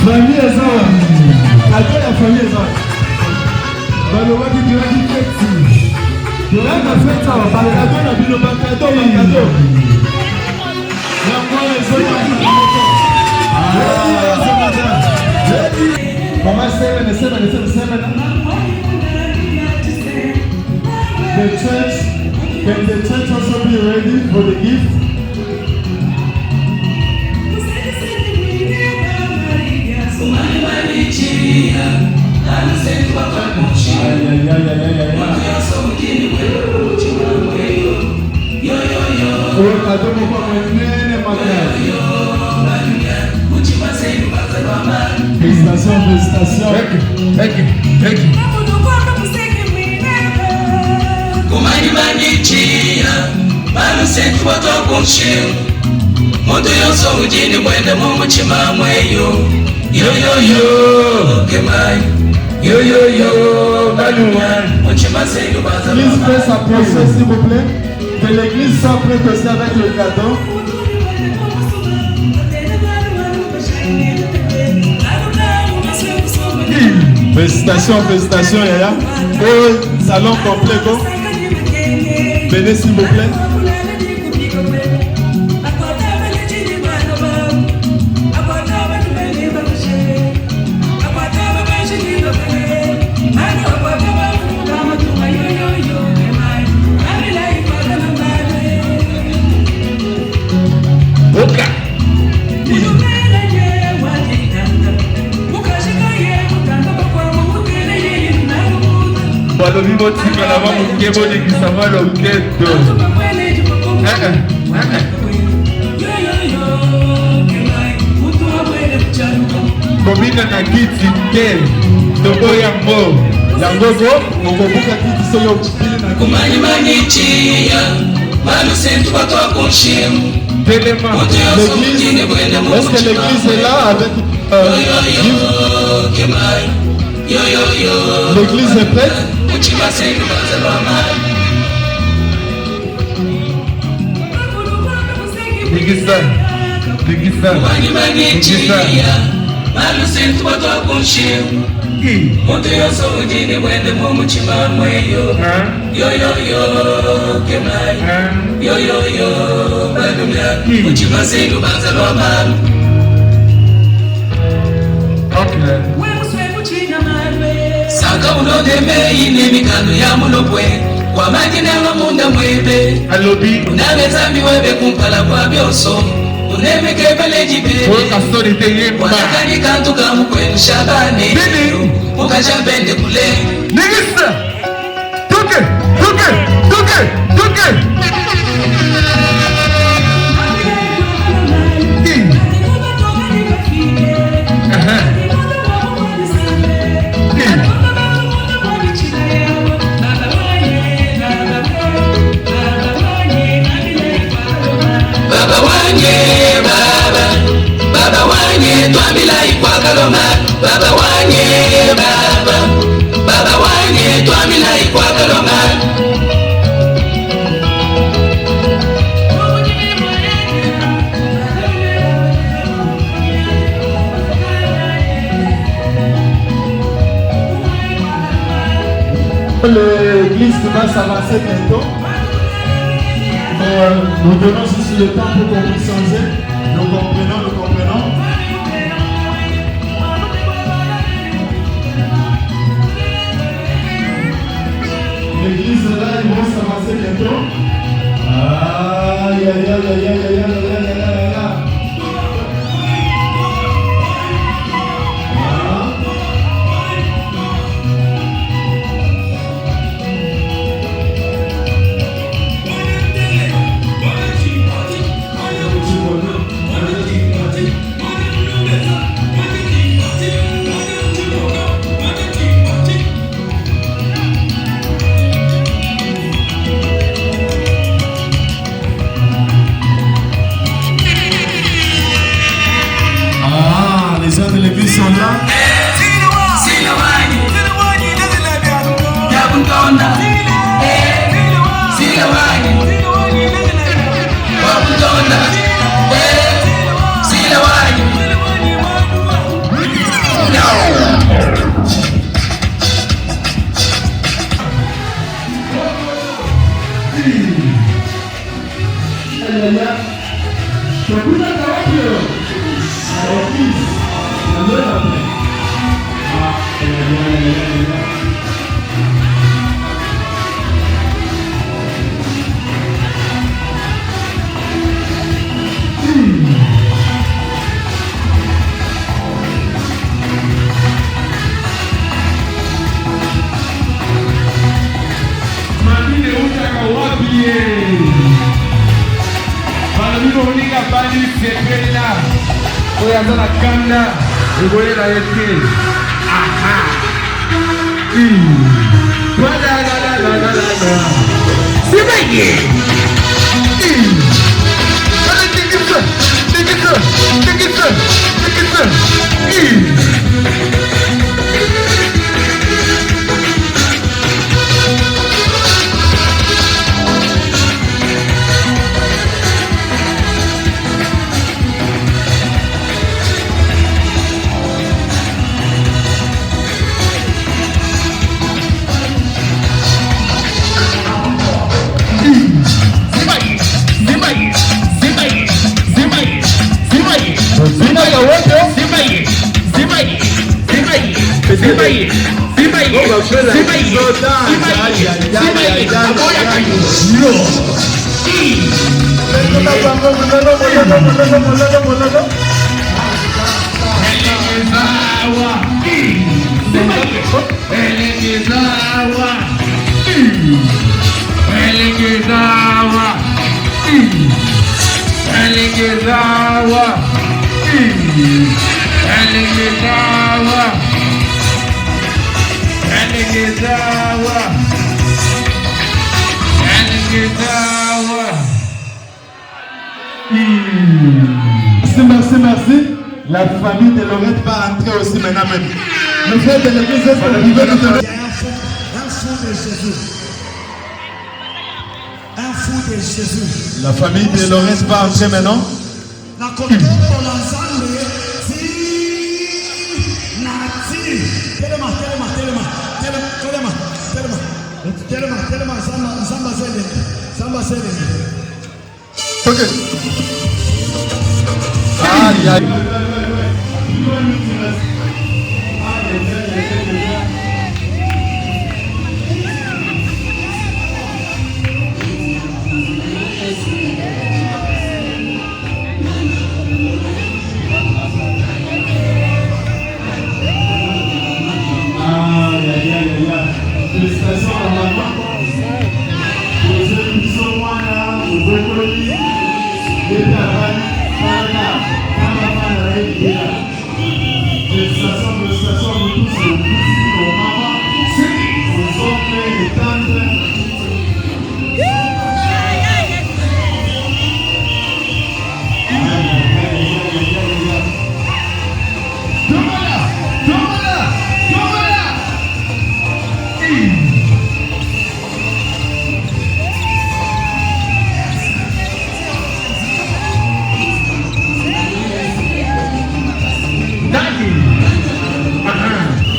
Famille Zawa. Cadeau la famille Zawa. Balowaki diraki feti. Diraka feta wa cadeau na bino cadeau. Na kwa Zawa. Mama Can the church also be ready for the gift? Félicitations. Please prêt s'approcher s'il vous plaît. Que l'église soit prête aussi avec le cadeau. Félicitations Yaya. Oh, salon complet go. Venez s'il vous plaît. Le vivo tika la va mukebo de kisama lo keto. Komina na kiti ke tobo yango go okobuka kiti solo kipili na kumani manichia malu sentu kwa konshemu. Est-ce que l'église est là avec l'église est prête? Saka unodeme ine mikano ya mulopwe kwa majina ya munda mwebe alobi unabezambi webe kumpala kwa byoso unemekebele jibe wanakani kantu kamu kwenu shabane ukajabende kule nigisa tuke Baba wanye twamila ikwa kaloma baba wanye twamila ikwa kaloma L'église va s'avancer bientôt. Nous donnons aussi le temps pour qu'on puisse changer. Nous comprenons. L'église là, ils vont s'avancer bientôt. Aïe. kolinga bani sepela oyo aza na kanda ekolela ye te. Aha sibaye Merci. La famille de Lorette va entrer aussi maintenant même. Le frère de l'église, est-ce que vous pouvez nous donner Un fou de Jésus. Un fou de Jésus. La famille de Lorette va entrer maintenant. La contrôle l'ensemble. Ok. Aïe, aïe. Félicitations à la maman.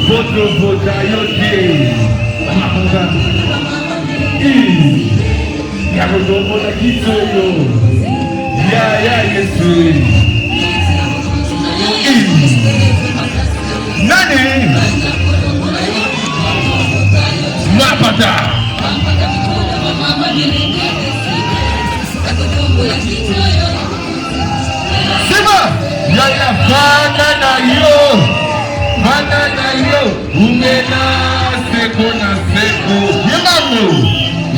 Votre votayote ya kutombola kisoyo ya Yesu nani mapata sema ya fana na yo Manana yo, umena seko na seko. Yemamu,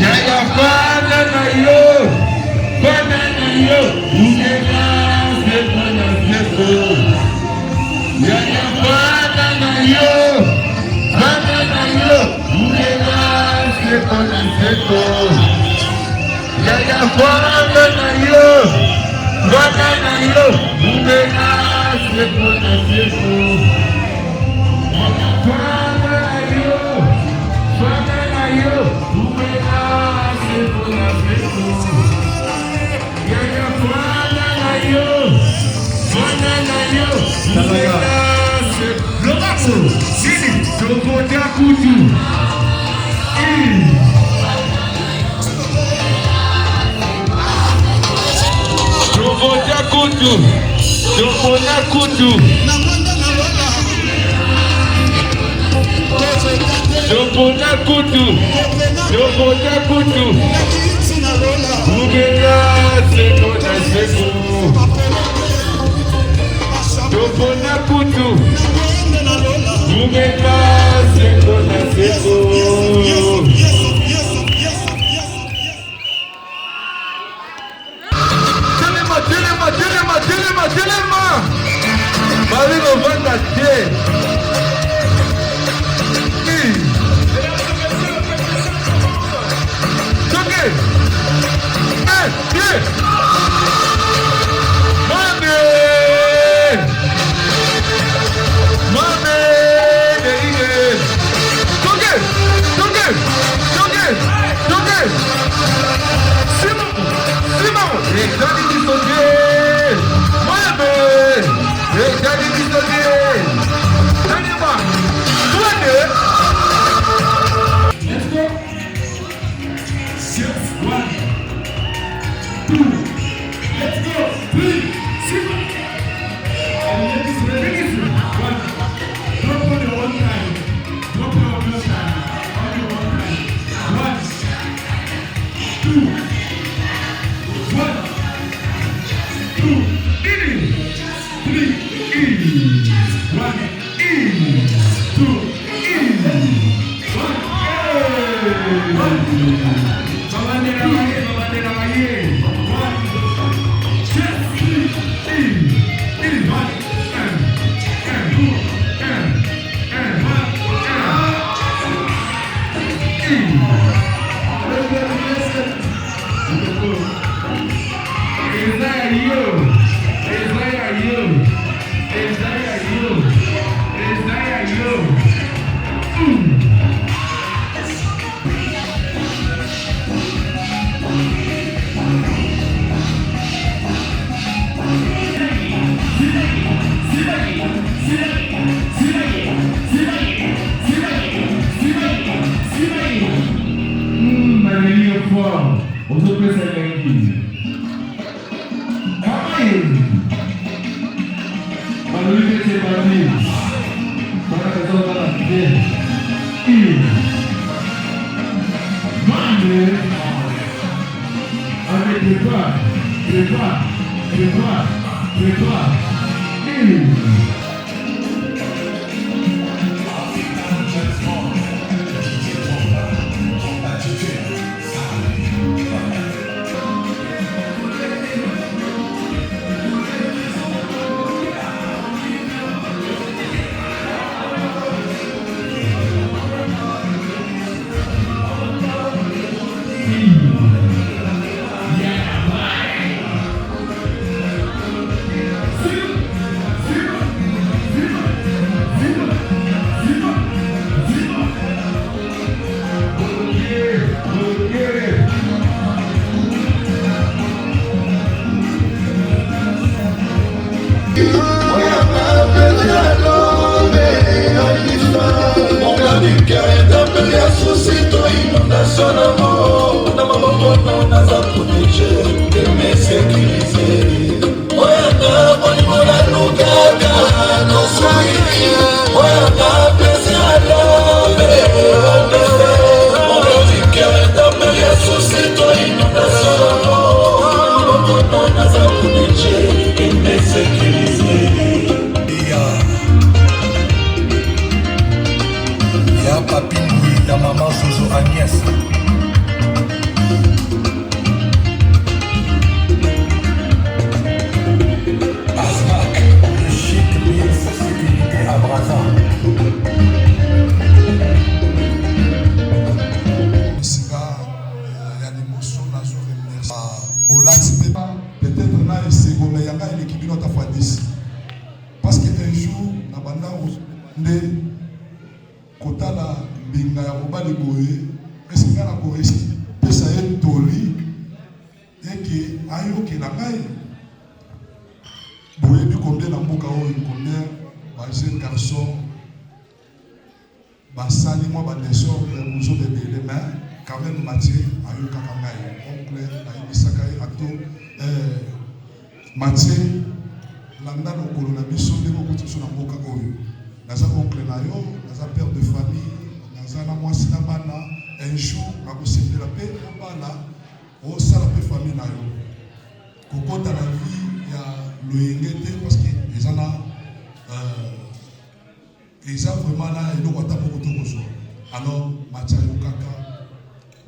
yaya banana yo, umena seko na seko. Yaya banana yo, umena seko na seko. Yaya banana yo, umena seko na seko. Marie Novanda Dieu.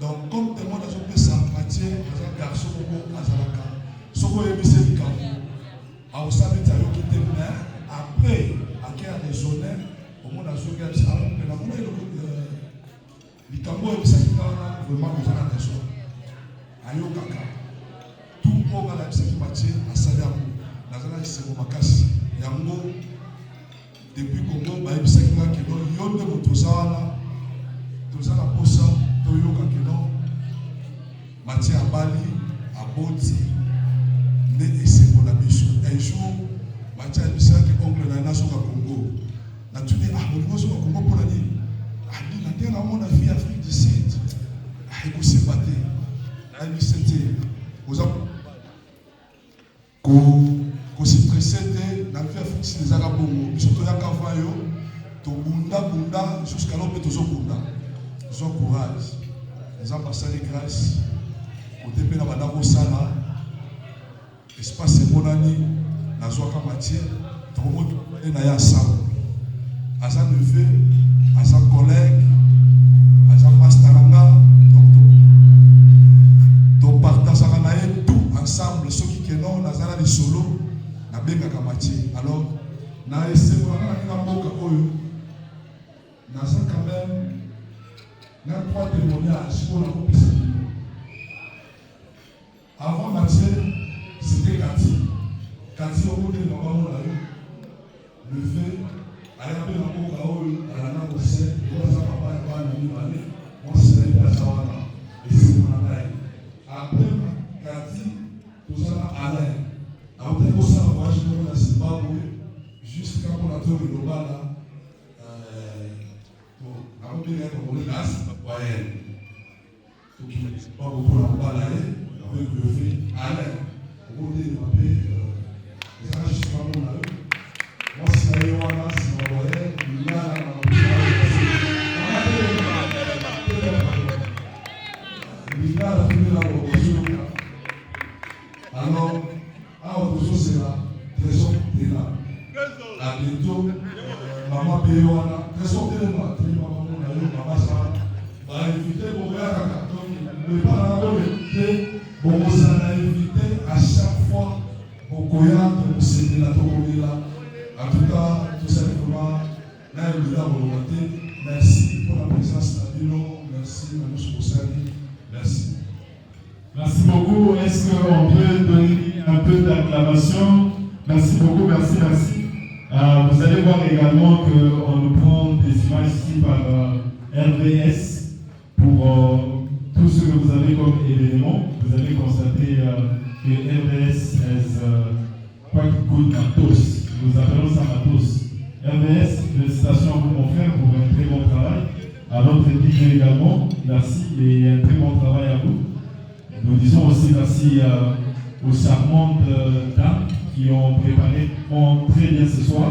Donc, comme témoin de ce ça, Mathieu, un garçon, Azalaka, Soko Ebise Bika, aosali ta yoki te mais après ake a raisonné omona azoki abisa mais namona likambo oyebisaki nga wana vraiment oza na raison ayokaka tout oyo nga nayebisaki Mathieu asali yango naza na lisengo makasi yango depuis Congo bayebisaki nga kino yo nde moto oza wana toza na posa toyoka kino Mathieu abali aboti nde esengo na biso un jour Mathieu ayebisaki oncle na ye nazoka Congo natuni molingo ozoka Congo mpona nini na ndenge namona vie Afrique du Sud ekosemba te nayebisi te oza kostresse te na vie Afrique du Sud ezaka bongo biso toyaka va yo tobundabunda jusqu'à lo mpe tozobunda zwa courage nzambe asali grâce kote mpe na banda kosala espace emonani nazwaka Mathieu tokomona na ye ensemble aza neveu aza collègue aza master nanga donc topartageaka na ye tout ensemble soki keno naza na lisolo nabengaka Mathieu alors na esengola nga na mboka oyo naza quand même na 3 témoignages mpona kopesa bino avant Mathieu c'était Kati omoni na bamona yo le fait aya mpe na mboka oyo alanda kose oyo aza papa ya bana mibale mwasi na ye aza wana esengo na ngai après Kati toza na Alain aotaki kosala voyage moko na Zimbabwe jusqu'à mpona to lilobala nakobenga ye kokolekas wayene tokima Zimbabwe mpona kobala ye avec le fait Alain okotelema mpe ezaka juste bamona yo mwasi na ye wana nsima waye lingala na lingala tobela kokozoka alors awa tozosela trésor tela à bientôt mama mpe ye wana trésor telema telema bamona yo mama sa bainvite bokoyakaka lepana oyo te bokozala na invité à chaque fois bokoya tokosepela tokolela en tout cas tosali vraiment nayelola koloba te merci pour la présence na bino merci na nyonso kosali merci. Merci beaucoup. Est-ce qu'on peut donner un peu d'acclamation? Merci beaucoup, merci. Vous allez voir également qu'on nous prend des images ici par RVS pour tout ce que vous avez comme événement. Vous allez constater que RVS has quite good matos. Nous appelons ça matos. RVS, félicitations à vous mon frère pour un très bon travail. À notre équipe également, merci et un très bon travail à vous. Nous disons aussi merci aux charmantes dames qui ont préparé très bien ce soir.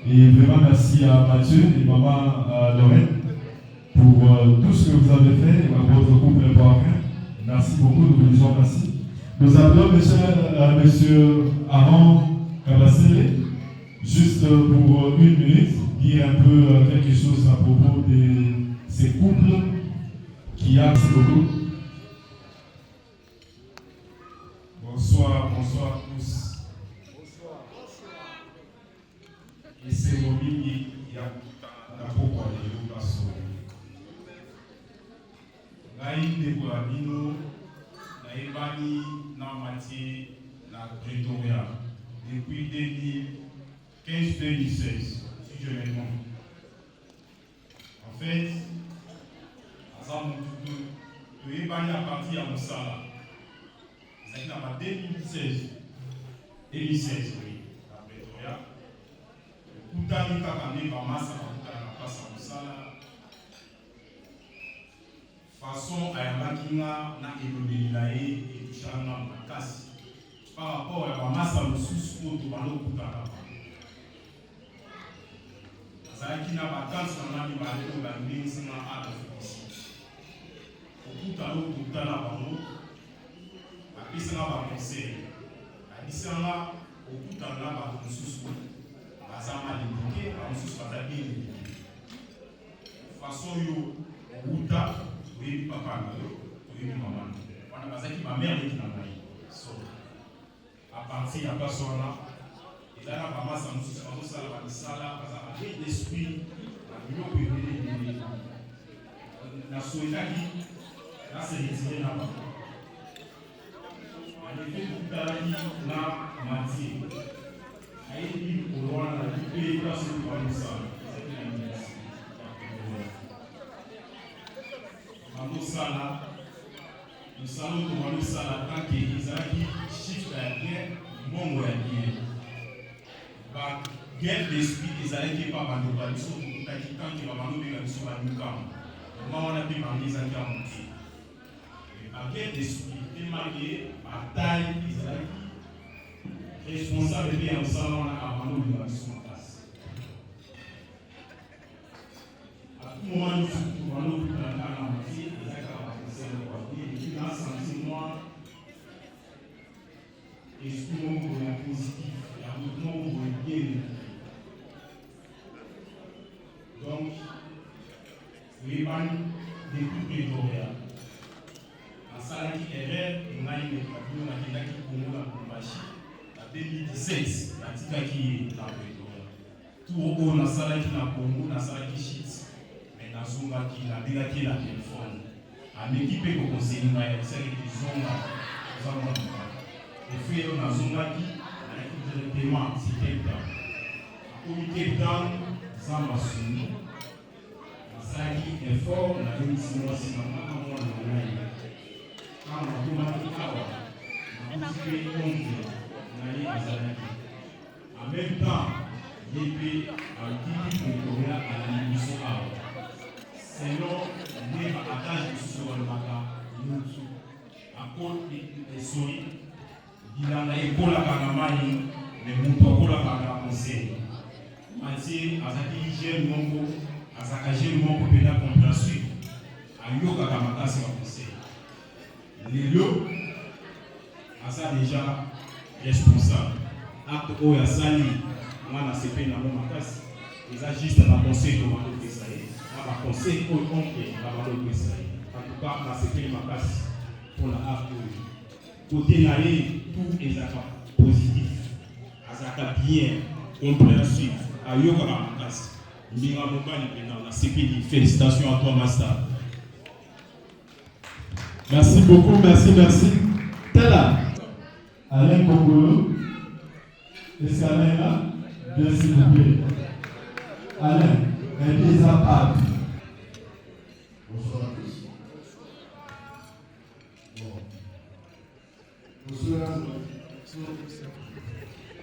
Et vraiment merci à Mathieu et maman Lorraine pour tout ce que vous avez fait, votre couple parrain. Merci beaucoup, nous vous disons merci. Nous appelons monsieur Aaron Kabassele, juste pour 1 minute, dire un peu quelque chose à propos de ces couples qui a. Merci beaucoup. Bonsoir à tous. Et c'est mon mini, il y a pourquoi les gens sont. Naïm de Boabino, Naïbani, Namati, na Pretoria, depuis 2015-2016, si je me trompe. En fait, Naïbani a parti à Moussala. C'est en 2016, oui, à Pretoria. Kutani kakande bamasa bakutana na pasa mosala. Façon ayambaki nga na elobeli na ye etushaka nga makasi par rapport ya bamasa mosusu oyo tobanda okutana bango. Azalaki na batante na nga mibale oyo bandengisi nga adafekisi. Okutana oyo tokutana bango apesanga baconseil. Abisanga okutana na bato mosusu bazama limbuke, bamosusu baza bien limbuke. Façon yo okuta oyebi papa na yo, oyebi mama na yo. Wana bazaki bamere leki na ngai. So, à partir ya place wana, Ils ont vraiment ça, avec l'esprit, la solidarité, là c'est retiré là-bas. En effet, tout à l'heure, là, matière. Aïe, pour voir la vie, là c'est pour ça. Nous salons tout ça là tant qu'ils arrivent chiffre à bien bon ou à bien bah guerre d'esprit ils arrivent qui pas bandit pas ils sont tout à qui quand ils va bandit ils sont à nous camp moi on a pu bandit ils arrivent à monter la guerre d'esprit ils mariés bataille ils arrivent responsable bien en salon là à bandit ils sont en place à tout moment nous bandit dans la moitié sentiment esprit positif, il y a un mouvement bien. Donc, les bandes de tout les Coréens. En salle qui est vert, on a une équation qui est la Kumbashi. En 2017, la tika qui est dans le Coréen. Tout au haut, la salle qui est dans le Congo, la salle qui est shit. Mais dans Zumba qui est la téléphone. En équipe pour conseiller, il y a des zonga. Et puis, on a zonga qui a un paiement, c'est Cape Town. Pour Cape Town, Zamba Suni. Ça qui est fort, la démission, c'est normalement on a quand on a tout awa, on a fait compte, on a eu en même temps, il y a eu un petit peu de à la démission awa. Sinon, les attaches sur le matin, nous à cause des souris, il y a une école à Kanamani, mais nous ne pouvons pas conseil. Ainsi, à sa hygiène, à sa hygiène, pour pédale compréhensible, à Yoga Kamaka, c'est un conseil. Les lots, à ça déjà responsable. Acte O et Sali, moi, na CP, na mon matas, ils agissent dans le conseil de Mando Pesaï. Dans le conseil de Mando Pesaï. En tout cas, na CP, ma place pour la acte O. Côté naïe, tout est positif. Azaka bien, compréhensif. À Yoga Kamakas. Mira Mobali, dans la CP, félicitations à toi, Master. Merci beaucoup, merci. Tala, Alain Kongolo. Est-ce qu'Alain est là? Bien, s'il vous plaît. Alain, Elisa Pab. Bonsoir à tous. Bon. Bonsoir.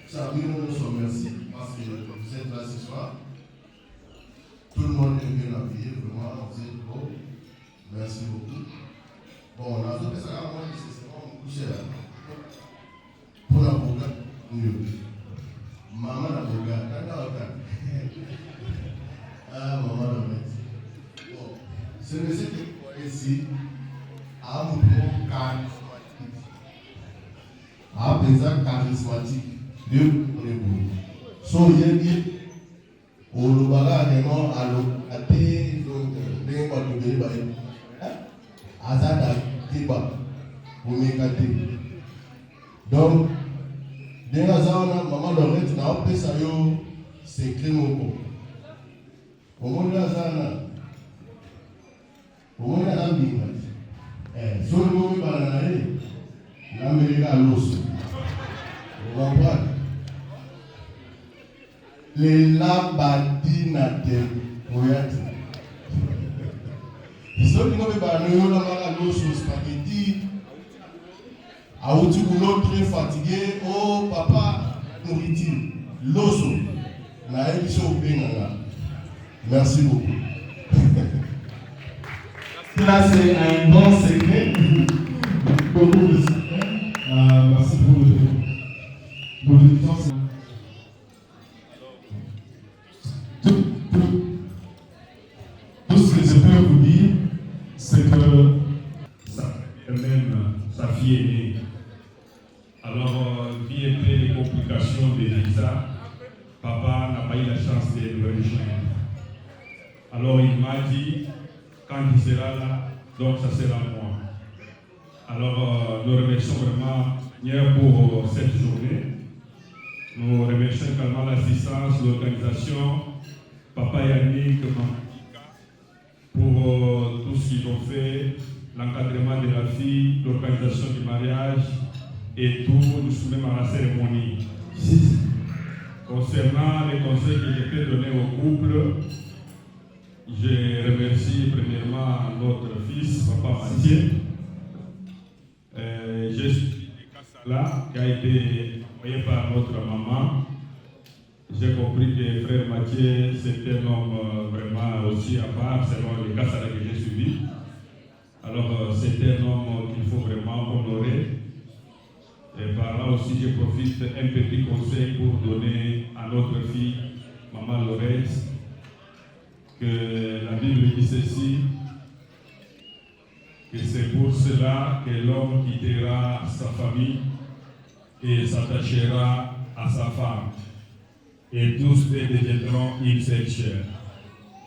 Sabine, nous sommes merci parce que vous êtes là ce soir. Tout le monde est bien habillé, vraiment, vous êtes beau. Merci beaucoup. Bon, la zone de Sarah, moi, c'est vraiment couché là. Pour la boga, mieux. Maman la boga, ah, maman la met. Bon, ce monsieur qui est ici a un mouvement charismatique. Dieu pour les beaux. So, il y a dit, au Lubaga, à l'Até, donc, les gens qui ont été Azada Tiba, pour m'écarter. Donc, dès la zone, maman Lorette n'a pas ça, c'est Clément. Au monde de la zone, au monde de la zone, sur le moment où l'Amérique a l'os. Vous comprenez? Les labadinateurs, oui. Ceux qui n'ont pas de spaghetti, à Outoukoulot très fatigué, oh papa, nourriture, l'osso, la émission au Bénana. Merci beaucoup. Là, c'est un bon secret. Beaucoup de secrets. Merci pour le temps. Tout ce que je peux vous dire, c'est que même sa fille est née. Alors, bien après les complications de visa, papa n'a pas eu la chance de le rejoindre. Alors, il m'a dit, quand il sera là, donc ça sera moi. Alors, nous remercions vraiment hier pour cette journée. Nous remercions l'assistance, l'organisation, Papa Yannick, pour tout ce qu'ils ont fait, l'encadrement de la fille, l'organisation du mariage et tout, nous soumettons à la cérémonie. Concernant les conseils que je peux donner au couple, je remercie premièrement notre fils, Papa Mathieu. J'ai suivi les cas là qui a été envoyé par notre maman. J'ai compris que frère Mathieu, c'est un homme vraiment aussi à part, selon les cas que j'ai suivis. Alors, c'est un homme qu'il faut vraiment honorer. Et par là aussi, je profite un petit conseil pour donner à notre fille, Maman Laurette, que la Bible dit ceci, que c'est pour cela que l'homme quittera sa famille et s'attachera à sa femme. Et tous deux deviendront une seule chair.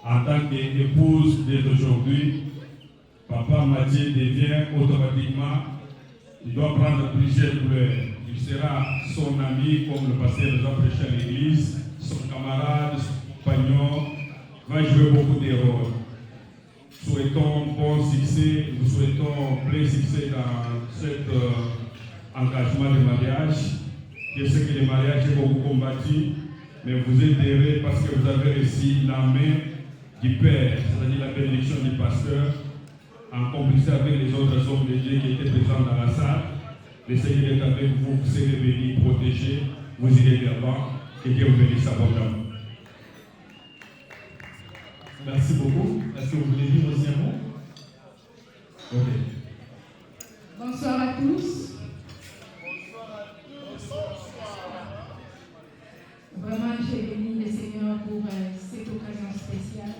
En tant qu'épouse dès aujourd'hui, Papa Mathieu devient automatiquement, il doit prendre plusieurs couleurs. Il sera son ami, comme le pasteur nous a prêché à l'église, son camarade, son compagnon, va jouer beaucoup de rôles. Souhaitons bon succès, nous souhaitons plein succès dans cet engagement de mariage. Je sais que le mariage est beaucoup combattu, mais vous êtes heureux parce que vous avez reçu la main du Père, c'est-à-dire la bénédiction du pasteur, en complicité avec les autres hommes de Dieu qui étaient présents dans la salle. Le Seigneur est avec vous, vous serez bénis, protégés, vous irez de l'avant, que Dieu vous bénisse abondamment. Merci beaucoup. Est-ce que vous voulez dire aussi un mot? Ok. Bonsoir à tous. Vraiment, j'ai béni le Seigneur pour cette occasion spéciale.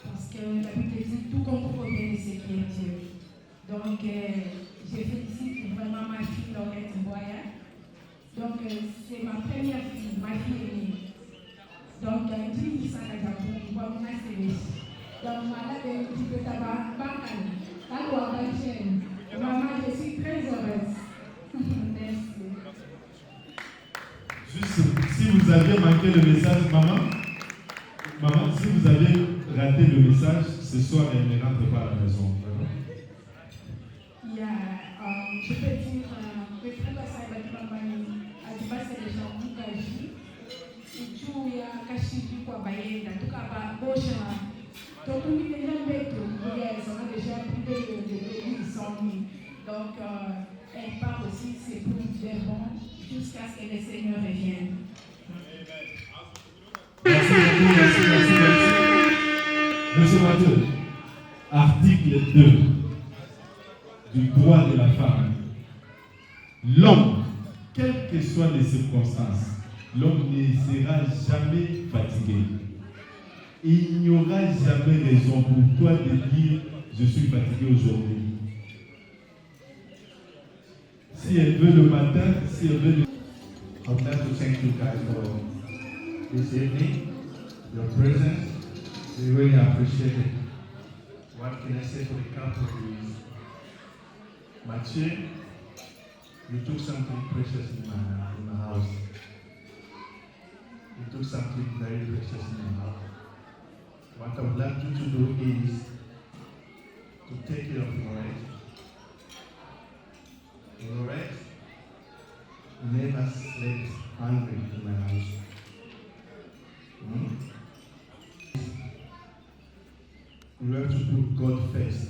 Parce que la Bible dit tout comprend bien ce qui est Dieu. Donc, je félicite vraiment ma fille Laurette Mboya. Donc, c'est ma première fille, ma fille aînée. Donc, je dis ça à Japon, je vois mon CV. Donc, voilà, je dis que ça va pas aller. Maman, je suis très heureuse. Merci. Juste, si vous aviez manqué le message, maman, si vous avez raté le message, ce soir, elle ne rentre pas à la maison. Je peux dire, le frère a dit que les gens qui ont agi, il y a caché quoi, en tout cas, donc, on est déjà bête, on a déjà privé de 800 000. Donc, elle part aussi, c'est pour des bons, jusqu'à ce que le Seigneur revienne. Merci beaucoup, merci. Monsieur Mathieu, article 2 du droit de la femme. L'homme, quelles que soient les circonstances, l'homme ne sera jamais fatigué. Il n'y aura jamais raison pour toi de dire je suis fatigué aujourd'hui. Si elle veut le matin, si elle veut le... I would like to thank you guys for this evening, your presence. We really appreciate it. What can I say for the couple is, Mathieu, you took something precious in my house. You took something very precious in my house. What I would like you to do is to take care of Lorette. Lorette never slept hungry in my house. You have to put God first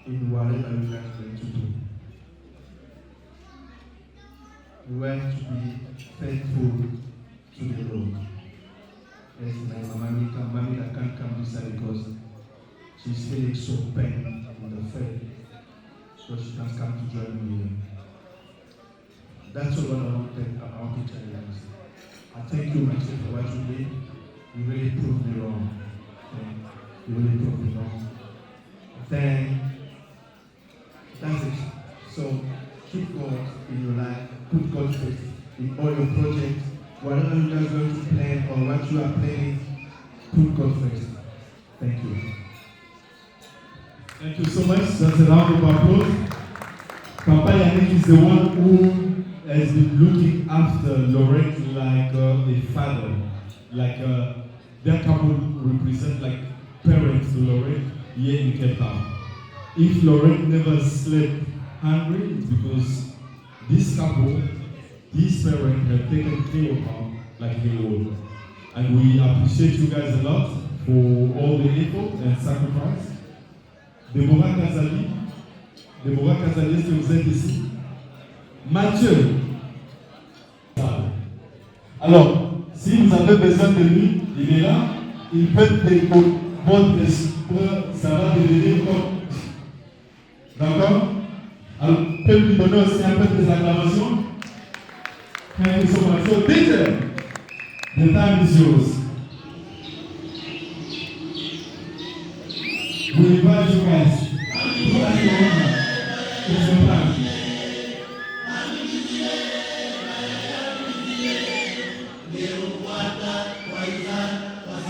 in whatever you are going to do. You have to be faithful to the Lord. As my mommy that can't come this side because she's feeling so pain in the faith, so she can't come to join me here. That's all what I want to tell you. I thank you myself for what you did. You really proved me wrong. You really proved me wrong. Then that's it. So keep God in your life. Put God first in all your projects. Whatever you are going to plan or what you are planning, put God first. Thank you. Thank you so much. That's a round of applause. Papa Yannick is the one who has been looking after Lorraine like a father, like their couple represent like parents to Lorraine here in Cape Town. If Lorraine never slept hungry, it's because this couple, this parent have taken care of her like he would. And we appreciate you guys a lot for all the effort and sacrifice. Deborah Kazali, est-ce que vous êtes ici? Mathieu. Alors, si vous avez besoin de lui, il est là, il peut être votre espoir, ça va devenir comme. D'accord? Alors, peut lui donner aussi un peu des acclamations? Thank you so much. So, DJ, the time is yours. We invite you guys. It's your time.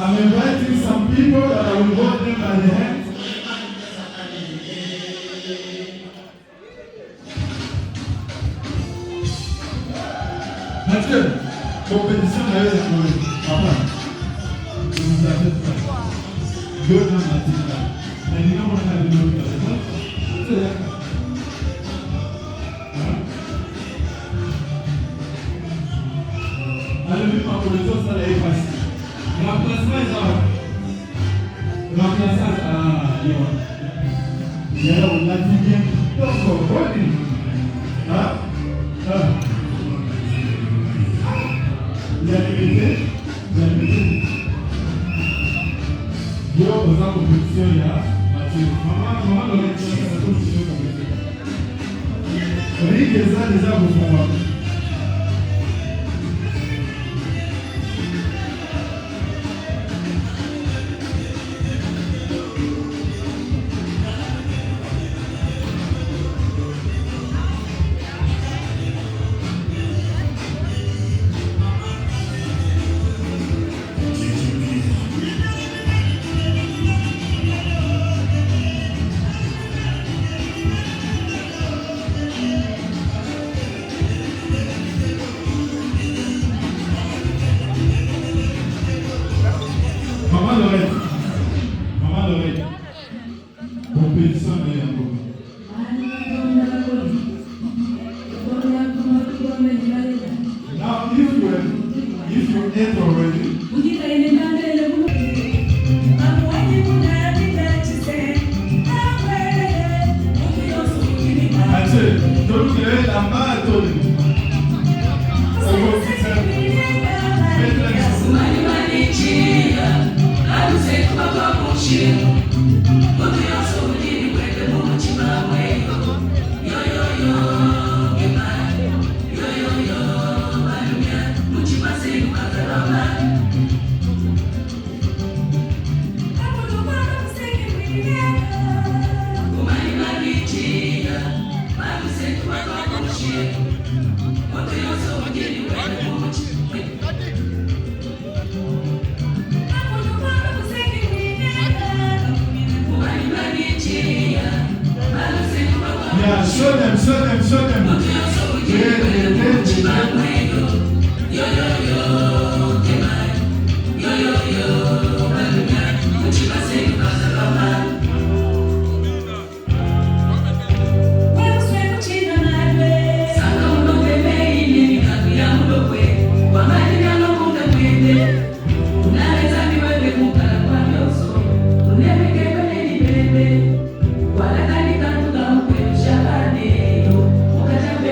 I'm inviting some people that I will hold them by the hand. Mathieu, compétition d'ailleurs c'est pour eux. Papa, je vous appelle ça. Deux ans Mathilda. Mais dis-moi, on a vu l'autre avec toi. Allez, pour les autres, ça va être facile. Remplacement est là. Remplacement, il y a on a dit bien. Donc, hein? Il y a limité. Il y a besoin de compétition, il y a Mathieu. Maman, dans les choses, ça touche sur compétition. On dit que ça, déjà, vous faites. Wala kani kantu kamu kwenye shabane, ukatambia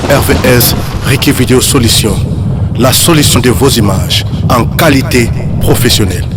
RVS Ricky Video Solution, la solution de vos images en qualité professionnelle.